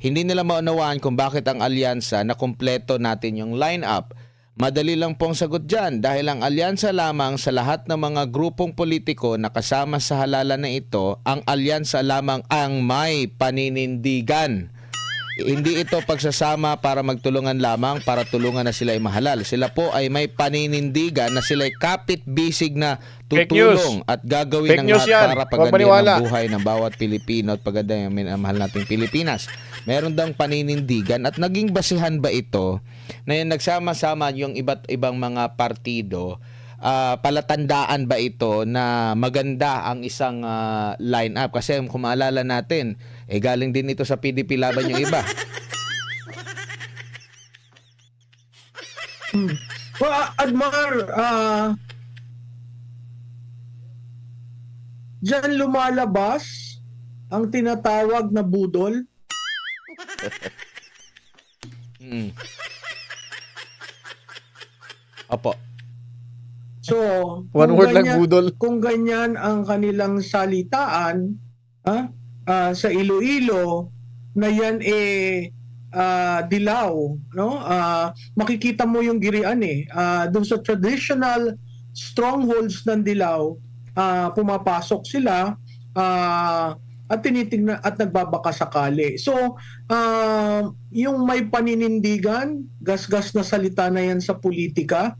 S7: hindi nila maunawaan kung bakit ang alyansa na kumpleto natin yung lineup. Madali lang pong sagot dyan dahil ang alyansa lamang sa lahat ng mga grupong politiko na kasama sa halalan na ito, ang alyansa lamang ang may paninindigan. Hindi ito pagsasama para magtulungan lamang para tulungan na sila ay mahalal. Sila po ay may paninindigan na sila ay kapit-bisig na tutulong at gagawin ng lahat para pagandahin ang buhay ng bawat Pilipino at pagandahin ang mahal nating Pilipinas. Meron daw paninindigan at naging basihan ba ito na yung nagsama-sama yung iba't ibang mga partido, palatandaan ba ito na maganda ang isang line-up? Kasi kung maalala natin, galing din ito sa PDP laban yung iba.
S2: Well, Admar, diyan lumalabas ang tinatawag na budol.
S7: Opo.
S2: So,
S3: One word lang, budol.
S2: Kung ganyan ang kanilang salitaan sa Iloilo, na yan dilaw, no? Makikita mo yung girian doon sa traditional strongholds ng dilaw, pumapasok sila at tinitingnan at nagbabaka sakali. So, yung may paninindigan, gasgas na salita na yan sa politika.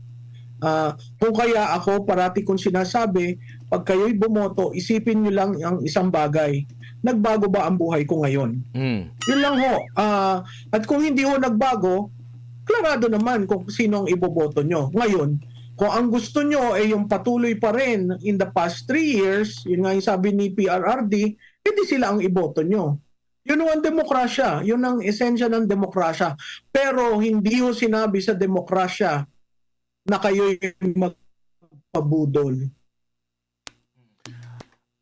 S2: Kung kaya ako, parati kong sinasabi, pag kayo'y bumoto, isipin nyo lang ang isang bagay. Nagbago ba ang buhay ko ngayon? Yun lang ho. At kung hindi ho nagbago, klarado naman kung sino ang iboboto nyo. Ngayon, kung ang gusto nyo ay yung patuloy pa rin in the past 3 years, yun nga yung sabi ni PRRD, hindi sila ang iboto nyo. Yun ang demokrasya. Yun ang esensya ng demokrasya. Pero hindi ho sinabi sa demokrasya na kayo'y magpabudol.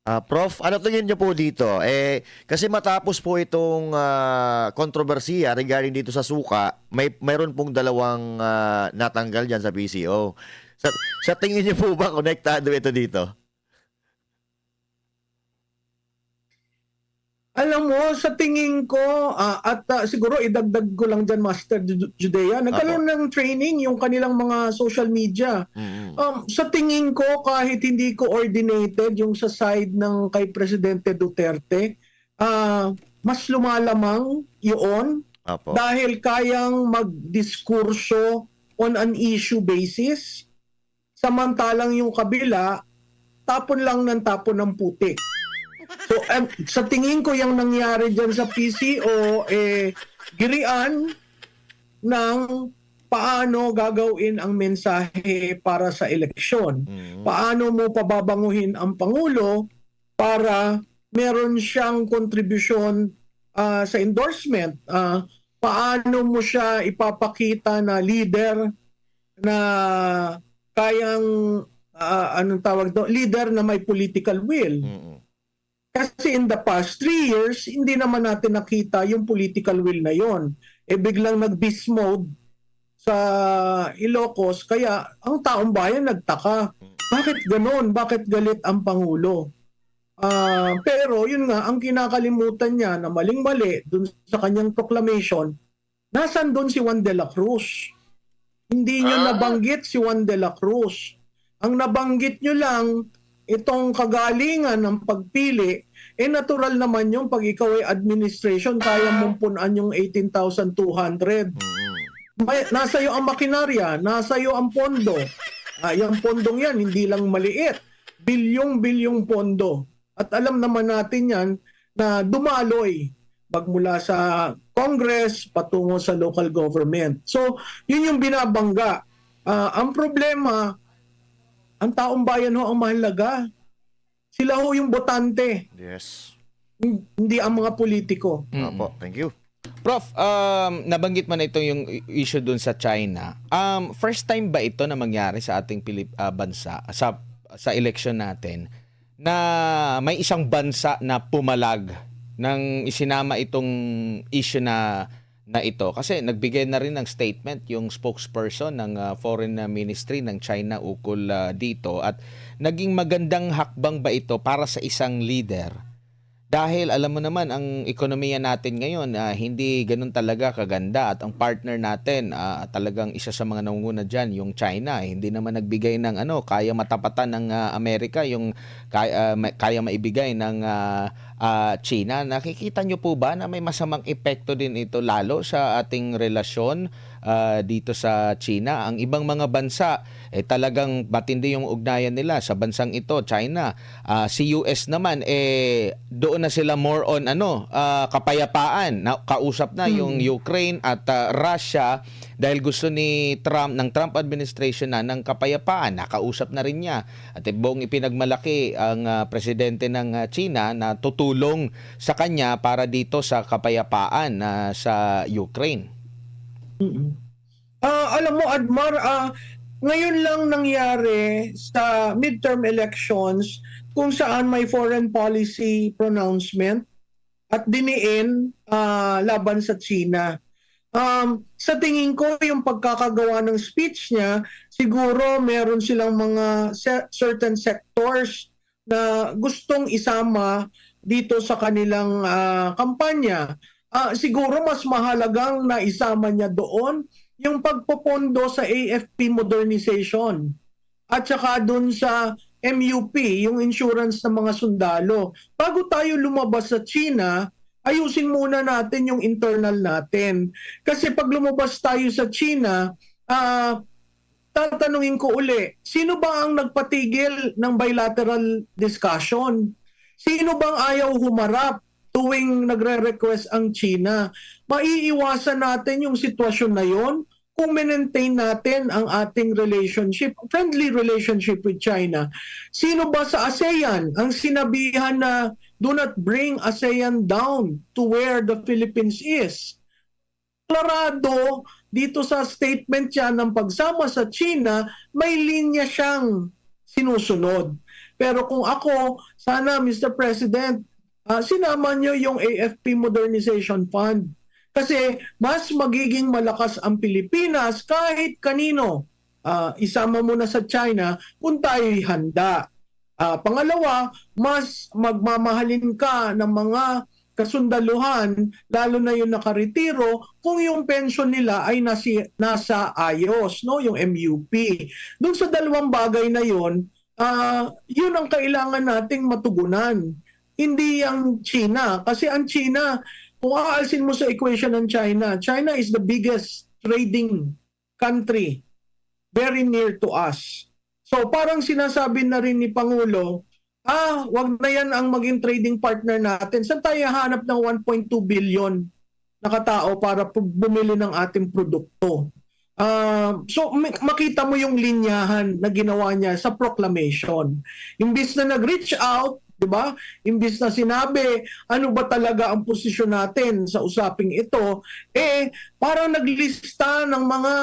S9: Prof, ano tingin niyo po dito? Kasi matapos po itong kontrobersiya regarding dito sa suka, mayroon pong dalawang natanggal dyan sa PCO. Sa tingin niyo po ba konektado ito dito?
S2: Alam mo, sa tingin ko, at siguro idagdag ko lang dyan, Master Judea, nagkaroon ng training yung kanilang mga social media. Sa tingin ko, kahit hindi coordinated yung sa side ng kay Presidente Duterte, mas lumalamang yun dahil kayang magdiskurso on an issue basis, samantalang yung kabila, tapon lang ng tapon ng putik. So, sa tingin ko yung nangyari dyan sa PCO, girian ng paano gagawin ang mensahe para sa eleksyon. Paano mo pababanguhin ang Pangulo para meron siyang kontribusyon sa endorsement. Paano mo siya ipapakita na leader na kayang, anong tawag doon? Leader na may political will. Kasi in the past 3 years, hindi naman natin nakita yung political will na yon. Biglang nag-beast mode sa Ilocos, kaya ang taong bayan nagtaka. Bakit ganon? Bakit galit ang Pangulo? Pero yun nga, ang kinakalimutan niya na maling-mali dun sa kanyang proclamation, nasan dun si Juan de la Cruz? Hindi nyo nabanggit si Juan de la Cruz. Ang nabanggit nyo lang, itong kagalingan ng pagpili, natural naman yung pag ikaw ay administration, kaya mong punan yung 18,200. Nasa iyo ang makinarya, nasa iyo ang pondo. Yung pondong yan, hindi lang maliit. Bilyong-bilyong pondo. At alam naman natin yan na dumaloy magmula sa Congress patungo sa local government. So, yun yung binabangga. Ang problema, ang taong bayan ho ang mahalaga. Sila ho yung botante.
S9: Yes.
S2: Hindi ang mga politiko.
S9: Opo, thank you.
S7: Prof, nabanggit mo na ito yung issue dun sa China. First time ba ito na mangyari sa ating bansa, sa election natin, na may isang bansa na pumalag nang isinama itong issue na ito? Kasi nagbigay na rin ng statement yung spokesperson ng Foreign Ministry ng China ukol dito, at naging magandang hakbang ba ito para sa isang leader? Dahil alam mo naman, ang ekonomiya natin ngayon hindi ganun talaga kaganda, at ang partner natin talagang isa sa mga nangunguna dyan, yung China. Hindi naman nagbigay ng kaya matapatan ng Amerika, yung kaya maibigay ng China. Nakikita nyo po ba na may masamang epekto din ito lalo sa ating relasyon dito sa China? Ang ibang mga bansa, talagang matindi yung ugnayan nila sa bansang ito, China. Si US naman, doon na sila more on kapayapaan. Kausap na yung Ukraine at Russia dahil gusto ni Trump, ng Trump administration na ng kapayapaan. Nakausap na rin niya. At buong ipinagmalaki ang presidente ng China na tutulong sa kanya para dito sa kapayapaan sa Ukraine.
S2: Alam mo, Admar, ngayon lang nangyari sa midterm elections kung saan may foreign policy pronouncement at diniin laban sa China. Sa tingin ko, yung pagkakagawa ng speech niya, siguro meron silang mga certain sectors na gustong isama dito sa kanilang kampanya. Siguro mas mahalagang na isama niya doon yung pagpopondo sa AFP modernization at saka doon sa MUP, yung insurance ng mga sundalo. Bago tayo lumabas sa China, ayusin muna natin yung internal natin. Kasi pag lumabas tayo sa China, tatanungin ko uli, sino ba ang nagpatigil ng bilateral discussion? Sino bang ayaw humarap tuwing nagre-request ang China? Maiiwasan natin yung sitwasyon na yon kung maintain natin ang ating relationship, friendly relationship with China. Sino ba sa ASEAN ang sinabihan na do not bring ASEAN down to where the Philippines is? Klarado, dito sa statement siya ng pagsama sa China, may linya siyang sinusunod. Pero kung ako, sana Mr. President, sinama niyo yung AFP Modernization Fund. Kasi mas magiging malakas ang Pilipinas kahit kanino. Isama mo na sa China kung tayo'y handa. Pangalawa, mas magmamahalin ka ng mga kasundaluhan, lalo na yung nakaretiro, kung yung pension nila ay nasa ayos, no? Yung MUP. Doon sa dalawang bagay na yun, yun ang kailangan nating matugunan. Hindi ang China. Kasi ang China, kung aalsin mo sa equation ng China, China is the biggest trading country very near to us. So parang sinasabi na rin ni Pangulo, wag na yan ang maging trading partner natin. Saan tayo hanap ng 1.2 billion na katao para bumili ng ating produkto? So makita mo yung linyahan na ginawa niya sa proclamation. Imbis na nag-reach out, diba? Imbis na sinabi, ano ba talaga ang posisyon natin sa usaping ito, parang naglista ng mga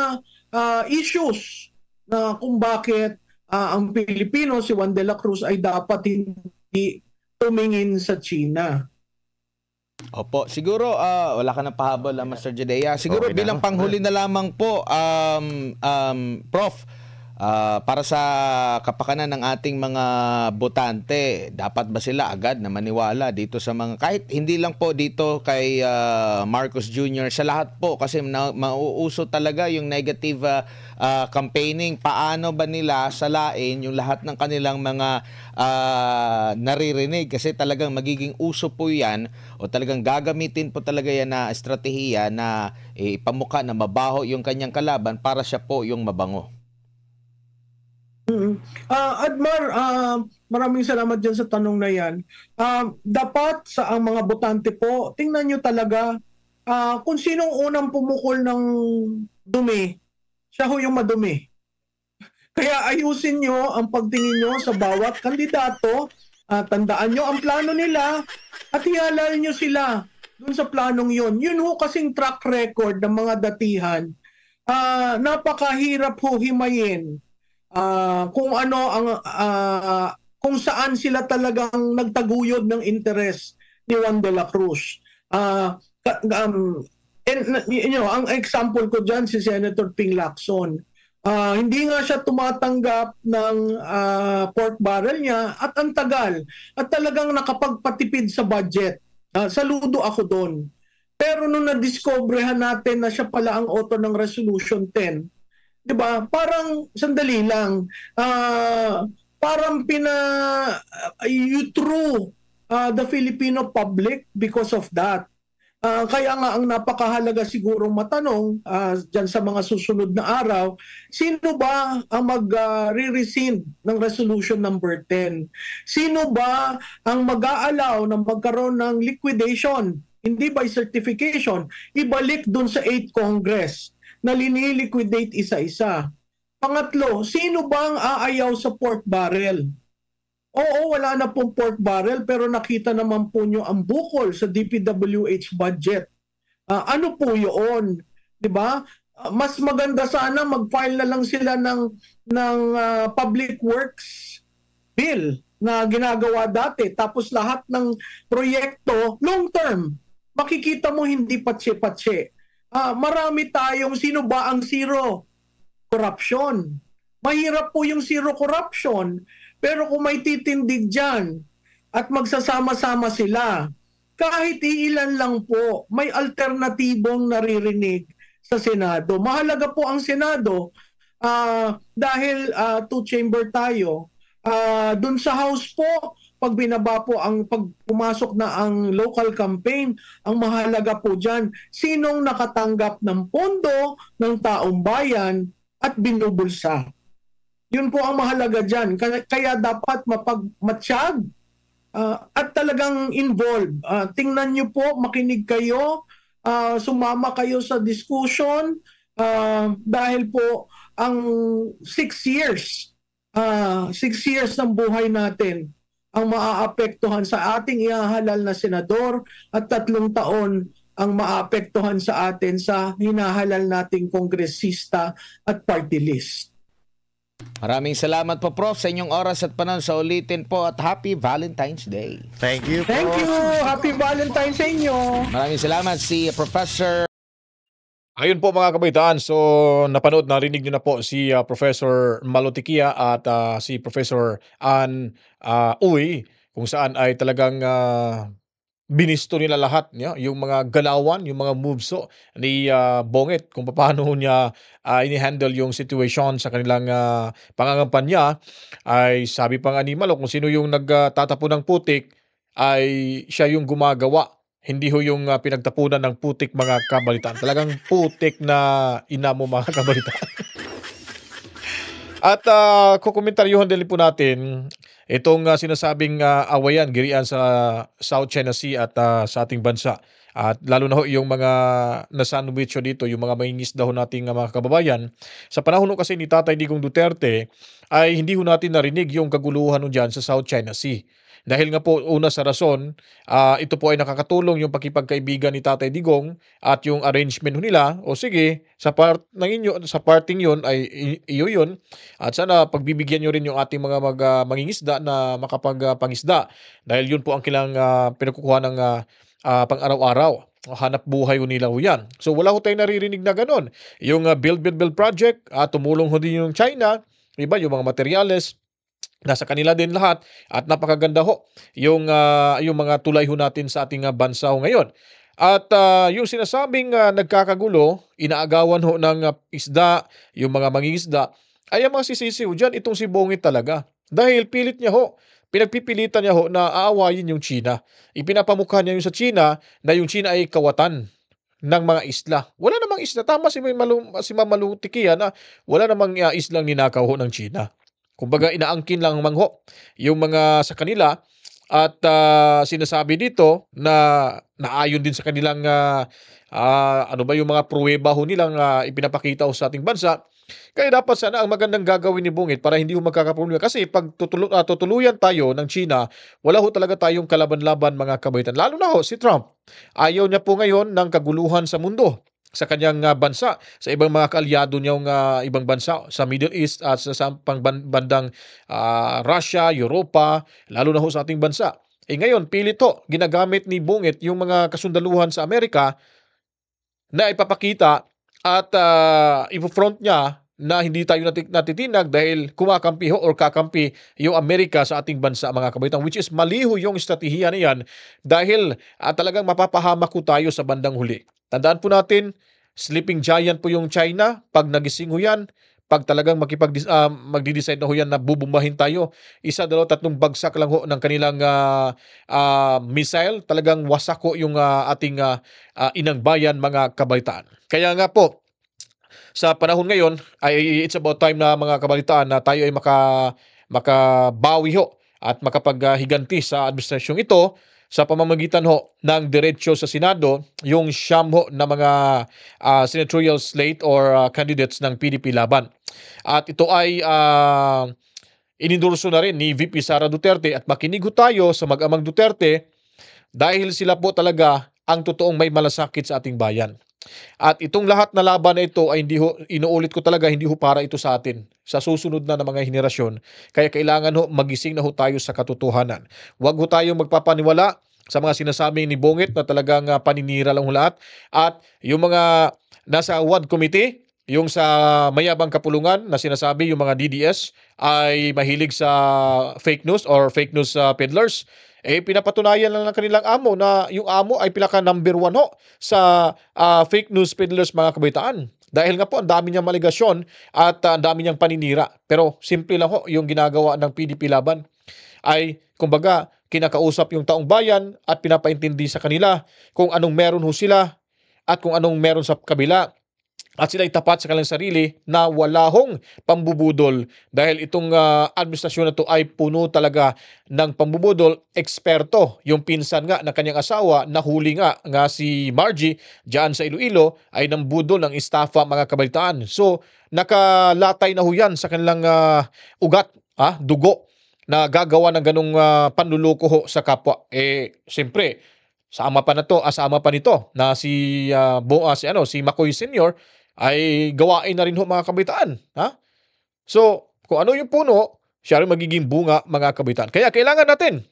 S2: issues na kung bakit ang Pilipino, si Juan de la Cruz, ay dapat hindi tumingin sa China.
S7: Opo, siguro wala ka na pahabol, Master Jedea. Siguro
S9: Okay
S7: bilang panghuli na lamang po, Prof, para sa kapakanan ng ating mga botante, dapat ba sila agad na maniwala dito sa mga, kahit hindi lang po dito kay Marcos Jr., sa lahat po, kasi mauuso talaga yung negative campaigning. Paano ba nila salain yung lahat ng kanilang mga naririnig? Kasi talagang magiging uso po yan, o talagang gagamitin po talaga yan na estratehiya na ipamukha na mabaho yung kanyang kalaban para siya po yung mabango.
S2: Admar, maraming salamat dyan sa tanong na yan. Dapat sa ang mga botante po, tingnan nyo talaga kung sinong unang pumukol ng dumi, siya ho yung madumi. Kaya ayusin nyo ang pagtingin nyo sa bawat kandidato, tandaan nyo ang plano nila at ihalal nyo sila dun sa planong yun. Yun ho kasing track record ng mga datihan. Napakahirap ho himayin kung ano ang kung saan sila talagang nagtaguyod ng interes ni Juan de la Cruz. Ang example ko dyan si Senator Ping Lacson. Hindi nga siya tumatanggap ng pork barrel niya at ang tagal at talagang nakapagpatipid sa budget. Saludo ako doon. Pero nung na-discoveryhan natin na siya pala ang author ng Resolution 10, diba? Parang sandali lang. Parang you threw the Filipino public because of that. Kaya nga ang napakahalaga sigurong matanong dyan sa mga susunod na araw, sino ba ang mag-re-rescind ng Resolution number 10? Sino ba ang mag-aalaw na magkaroon ng liquidation, hindi by certification, ibalik dun sa 8th Congress na liniliquidate isa-isa? Pangatlo, sino ba ang aayaw sa pork barrel? Oo, wala na pong pork barrel pero nakita naman po nyo ang bukol sa DPWH budget. Ano po yun? Diba? Mas maganda sana mag-file na lang sila ng public works bill na ginagawa dati. Tapos lahat ng proyekto, long term, makikita mo hindi patse-patse. Marami tayong, sino ba ang zero corruption? Mahirap po yung zero corruption, pero kung may titindig dyan at magsasama-sama sila, kahit iilan lang po, may alternatibong naririnig sa Senado. Mahalaga po ang Senado dahil two-chamber tayo. Dun sa House po, pag binaba po pag pumasok na ang local campaign, ang mahalaga po dyan, sinong nakatanggap ng pondo ng taong bayan at binubulsa. Yun po ang mahalaga dyan. Kaya dapat mapagmatsyag at talagang involved. Tingnan nyo po, makinig kayo, sumama kayo sa discussion dahil po ang 6 years ng buhay natin ang maaapektuhan sa ating ihahalal na senador at 3 taon ang maaapektuhan sa atin sa hinahalal nating kongresista at party list.
S7: Maraming salamat po, Prof, sa inyong oras at panahon. Sa ulitin po at Happy Valentine's Day.
S9: Thank you, Prof.
S2: Thank you. Happy Valentine's sa inyo.
S7: Maraming salamat si Professor.
S3: Ayun po mga kabaitaan, so napanood, narinig nyo na po si Professor Malotikia at si Professor Ann Uy, kung saan ay talagang binisto nila lahat yung mga galawan, yung mga moves ni Bonget, kung paano niya ini-handle yung situation sa kanilang pangangampanya. Ay sabi pa nga ni Malo, kung sino yung nagtatapo ng putik ay siya yung gumagawa. Hindi ho yung pinagtapunan ng putik mga kabalitaan. Talagang putik na ina mo mga kabalitaan. At kukomentaryuhan din po natin itong sinasabing awayan, girian sa South China Sea at sa ating bansa. At lalo na ho yung mga nasandwich dito, yung mga mangingisda ho nating mga kababayan. Sa panahon kasi ni Tatay Digong Duterte ay hindi ho natin narinig yung kaguluhan dyan sa South China Sea. Dahil nga po una sa rason, ito po ay nakakatulong yung pakipagkaibigan ni Tatay Digong at yung arrangement nila. O sige, sa parting yun ay iyo yun. At sana pagbibigyan nyo rin yung ating mga mangingisda na makapagpangisda. Dahil yun po ang kilang pinagkukuha ng pang-araw-araw. Hanap buhay nila ho yan. So wala ho tayong naririnig na ganon. Yung Build Project, tumulong ho din yung China. Iba yung mga materyales. Nasa kanila din lahat at napakaganda ho yung mga tulay ho natin sa ating bansa ho ngayon. At yung sinasabing nagkakagulo, inaagawan ho ng isda, yung mga mangingisda, ay ang mga sisisi ho dyan, itong si Bongit talaga. Dahil pilit niya ho, pinagpipilitan niya ho na aawayin yung China. Ipinapamukha niya yung sa China na yung China ay kawatan ng mga isla. Wala namang isla. Tama si Mamalutikia na wala namang islang ninakaw ho ng China. Kumbaga inaangkin lang mangho yung mga sa kanila at sinasabi dito na naayon din sa kanilang yung mga pruweba ho nilang ipinapakita ho sa ating bansa. Kaya dapat sana ang magandang gagawin ni Bungit para hindi ho magkakaproblema. Kasi pag tutuluyan tayo ng China, wala ho talaga tayong kalaban-laban mga kabaitan. Lalo na ho si Trump. Ayaw niya po ngayon ng kaguluhan sa mundo. Sa kanyang bansa, sa ibang mga kaalyado niyang ibang bansa, sa Middle East at sa bandang Russia, Europa, lalo na ho sa ating bansa. Ngayon, pilit ho, ginagamit ni Bungit yung mga kasundaluhan sa Amerika na ipapakita at ipo-front niya na hindi tayo natitinag dahil kumakampi ho or kakampi yung Amerika sa ating bansa mga kabaitan, which is maliho yung estratehiya na yan dahil talagang mapapahamak ko tayo sa bandang huli. Tandaan po natin, sleeping giant po yung China. Pag nagising ho yan, pag talagang magdi-decide na ho yan na bubumbahin tayo, 1, 2, 3 bagsak lang ho ng kanilang missile, talagang wasak ho yung ating inang bayan mga kabaitan. Kaya nga po, sa panahon ngayon, ay it's about time na mga kabalitaan na tayo ay makabawi ho at makapaghiganti sa administrasyong ito sa pamamagitan ho ng diretsyo sa Senado, yung siyam ho na mga senatorial slate or candidates ng PDP laban. At ito ay inendorso na rin ni VP Sara Duterte at makinig ho tayo sa mag-amang Duterte dahil sila po talaga ang totoong may malasakit sa ating bayan. At itong lahat na laban na ito ay hindi ho, inuulit ko talaga, hindi ho para ito sa atin, sa susunod na mga henerasyon. Kaya kailangan ho magising na ho tayo sa katotohanan. Huwag ho tayo magpapaniwala sa mga sinasabi ni Bongit na talagang paninira lang ho lahat. At yung mga nasa WAD committee, yung sa mayabang kapulungan na sinasabi yung mga DDS ay mahilig sa fake news or fake news peddlers, pinapatunayan lang ng kanilang amo na yung amo ay pinaka number 1 ho sa fake news peddlers, mga kabataan. Dahil nga po ang dami niyang maligasyon at ang dami niyang paninira. Pero simple lang ho yung ginagawa ng PDP Laban ay kumbaga kinakausap yung taong bayan at pinapaintindi sa kanila kung anong meron ho sila at kung anong meron sa kabila. At sila ay tapat sa kanilang sarili na wala hong pambubudol dahil itong administrasyon na to ay puno talaga ng pambubudol. Eksperto yung pinsan nga ng kanyang asawa, nahuli nga si Margie dyan sa Iloilo ay nambudol ng estafa, mga kabalitaan. So nakalatay na ho yan sa kanilang ugat, dugo na gagawa ng ganong panluloko ho sa kapwa. Siyempre, sama pa nito na si Makoy Senior ay gawain na rin ho, mga kabataan. So, kung ano yung puno, siya rin magiging bunga, mga kabataan. Kaya kailangan natin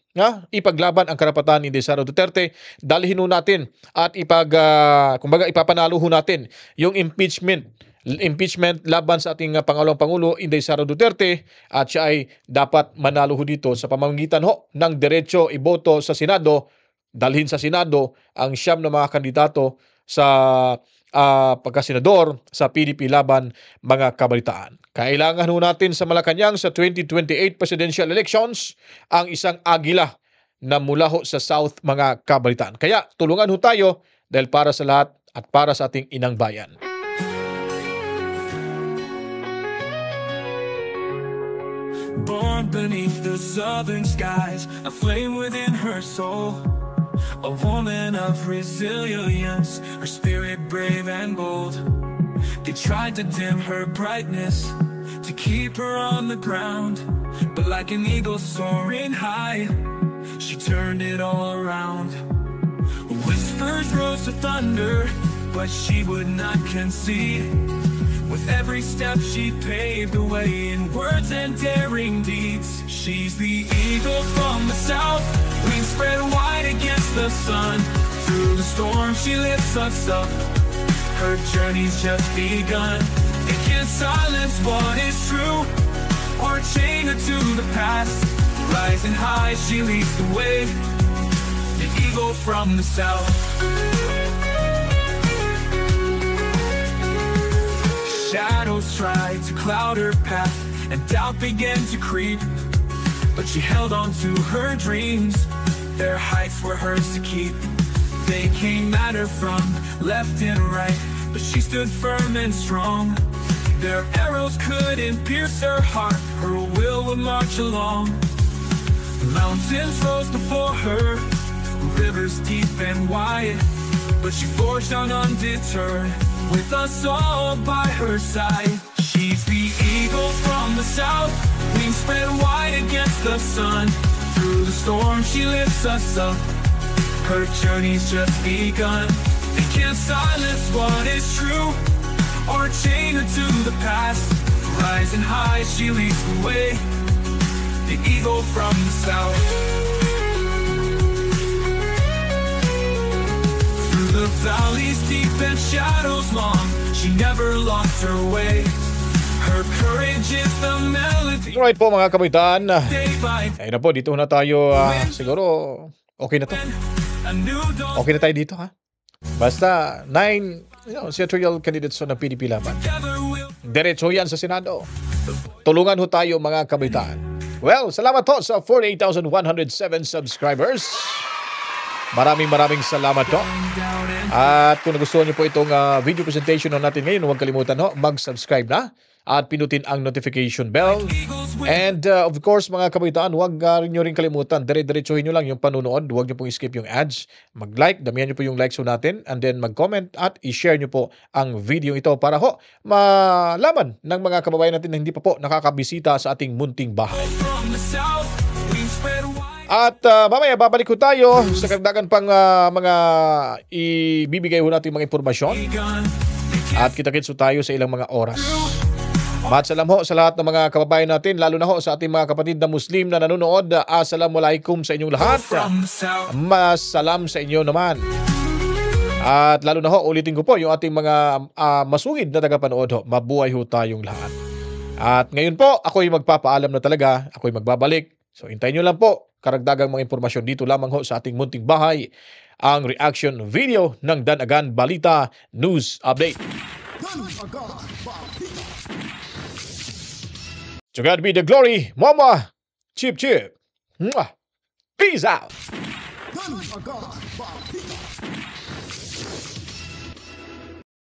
S3: ipaglaban ang karapatan ni Sara Duterte, dalhin ho natin at kumbaga ipapanalo ho natin yung impeachment laban sa ating Pangulong Inday Sara Duterte, at siya ay dapat manalo ho dito sa pamamagitan ho ng diretso iboto sa Senado, dalhin sa Senado ang siyam na mga kandidato sa pagkasenador sa PDP Laban, mga kabalitaan. Kailangan ho natin sa Malacanang sa 2028 presidential elections ang isang agila na mula ho sa South, mga kabalitaan. Kaya tulungan ho tayo dahil para sa lahat at para sa ating inang bayan.
S10: Born beneath the southern skies, a flame within her soul, a woman of resilience, her spirit brave and bold. They tried to dim her brightness, to keep her on the ground, but like an eagle soaring high, she turned it all around. Whispers rose to thunder, but she would not concede. With every step she paved the way in words and daring deeds. She's the eagle from the south, wings spread wide against the sun. Through the storm she lifts us up, her journey's just begun. It can't silence what is true, or chain her to the past. Rising high she leads the way, the eagle from the south. Shadows tried to cloud her path, and doubt began to creep, but she held on to her dreams. Their heights were hers to keep. They came at her from left and right, but she stood firm and strong. Their arrows couldn't pierce her heart, her will would march along. Mountains rose before her, rivers deep and wide, but she forged on undeterred, with us all by her side. She's the eagle from the south, wings spread wide against the sun. Through the storm she lifts us up, her journey's just begun. They can't silence what is true, or chain her to the past. Rising high she leads the way, the eagle from the south. The valleys deep and shadows long, she never lost her way. Her courage is the melody.
S3: Alright po, mga kabataan. Ayun na po, dito na tayo. Siguro, okay na to. Okay na tayo dito, ha? Basta 9 senatorial candidates ng PDP Laban. Diretso yan sa Senado. Tulungan ho tayo, mga kabataan. Well, salamat po sa 48,107 subscribers. Maraming salamat po. At kung nagustuhan niyo po itong video presentation natin ngayon, huwag kalimutan mag-subscribe na at pinutin ang notification bell. And of course, mga kabataan, huwag niyo rin kalimutan, dire-diretsuhin niyo lang yung panunood. Huwag niyo pong skip yung ads. Mag-like, damihan niyo po yung likes natin, and then mag-comment at i-share niyo po ang video ito para malaman ng mga kababayan natin na hindi pa po nakakabisita sa ating munting bahay.
S10: From the south, we spread wide.
S3: At mamaya babalik ko tayo sa karagdagan pang mga ibibigay ho natin mga impormasyon. At kita-kits tayo sa ilang mga oras. Matsalam ho sa lahat ng mga kababayan natin, lalo na ho sa ating mga kapatid na Muslim na nanonood. Assalamualaikum sa inyong lahat. Masalam sa inyo naman. At lalo na ho, ulitin ko po yung ating mga masugid na tagapanood ho. Mabuhay ho tayong lahat. At ngayon po, ako'y magpapaalam na talaga. Ako'y magbabalik. So, hintayin nyo lang po karagdagang mga impormasyon dito lamang ho sa ating munting bahay. Ang reaction video ng Danagan Balita News Update. To God be the glory, Mama. Chip, chip. Mwah. Peace out.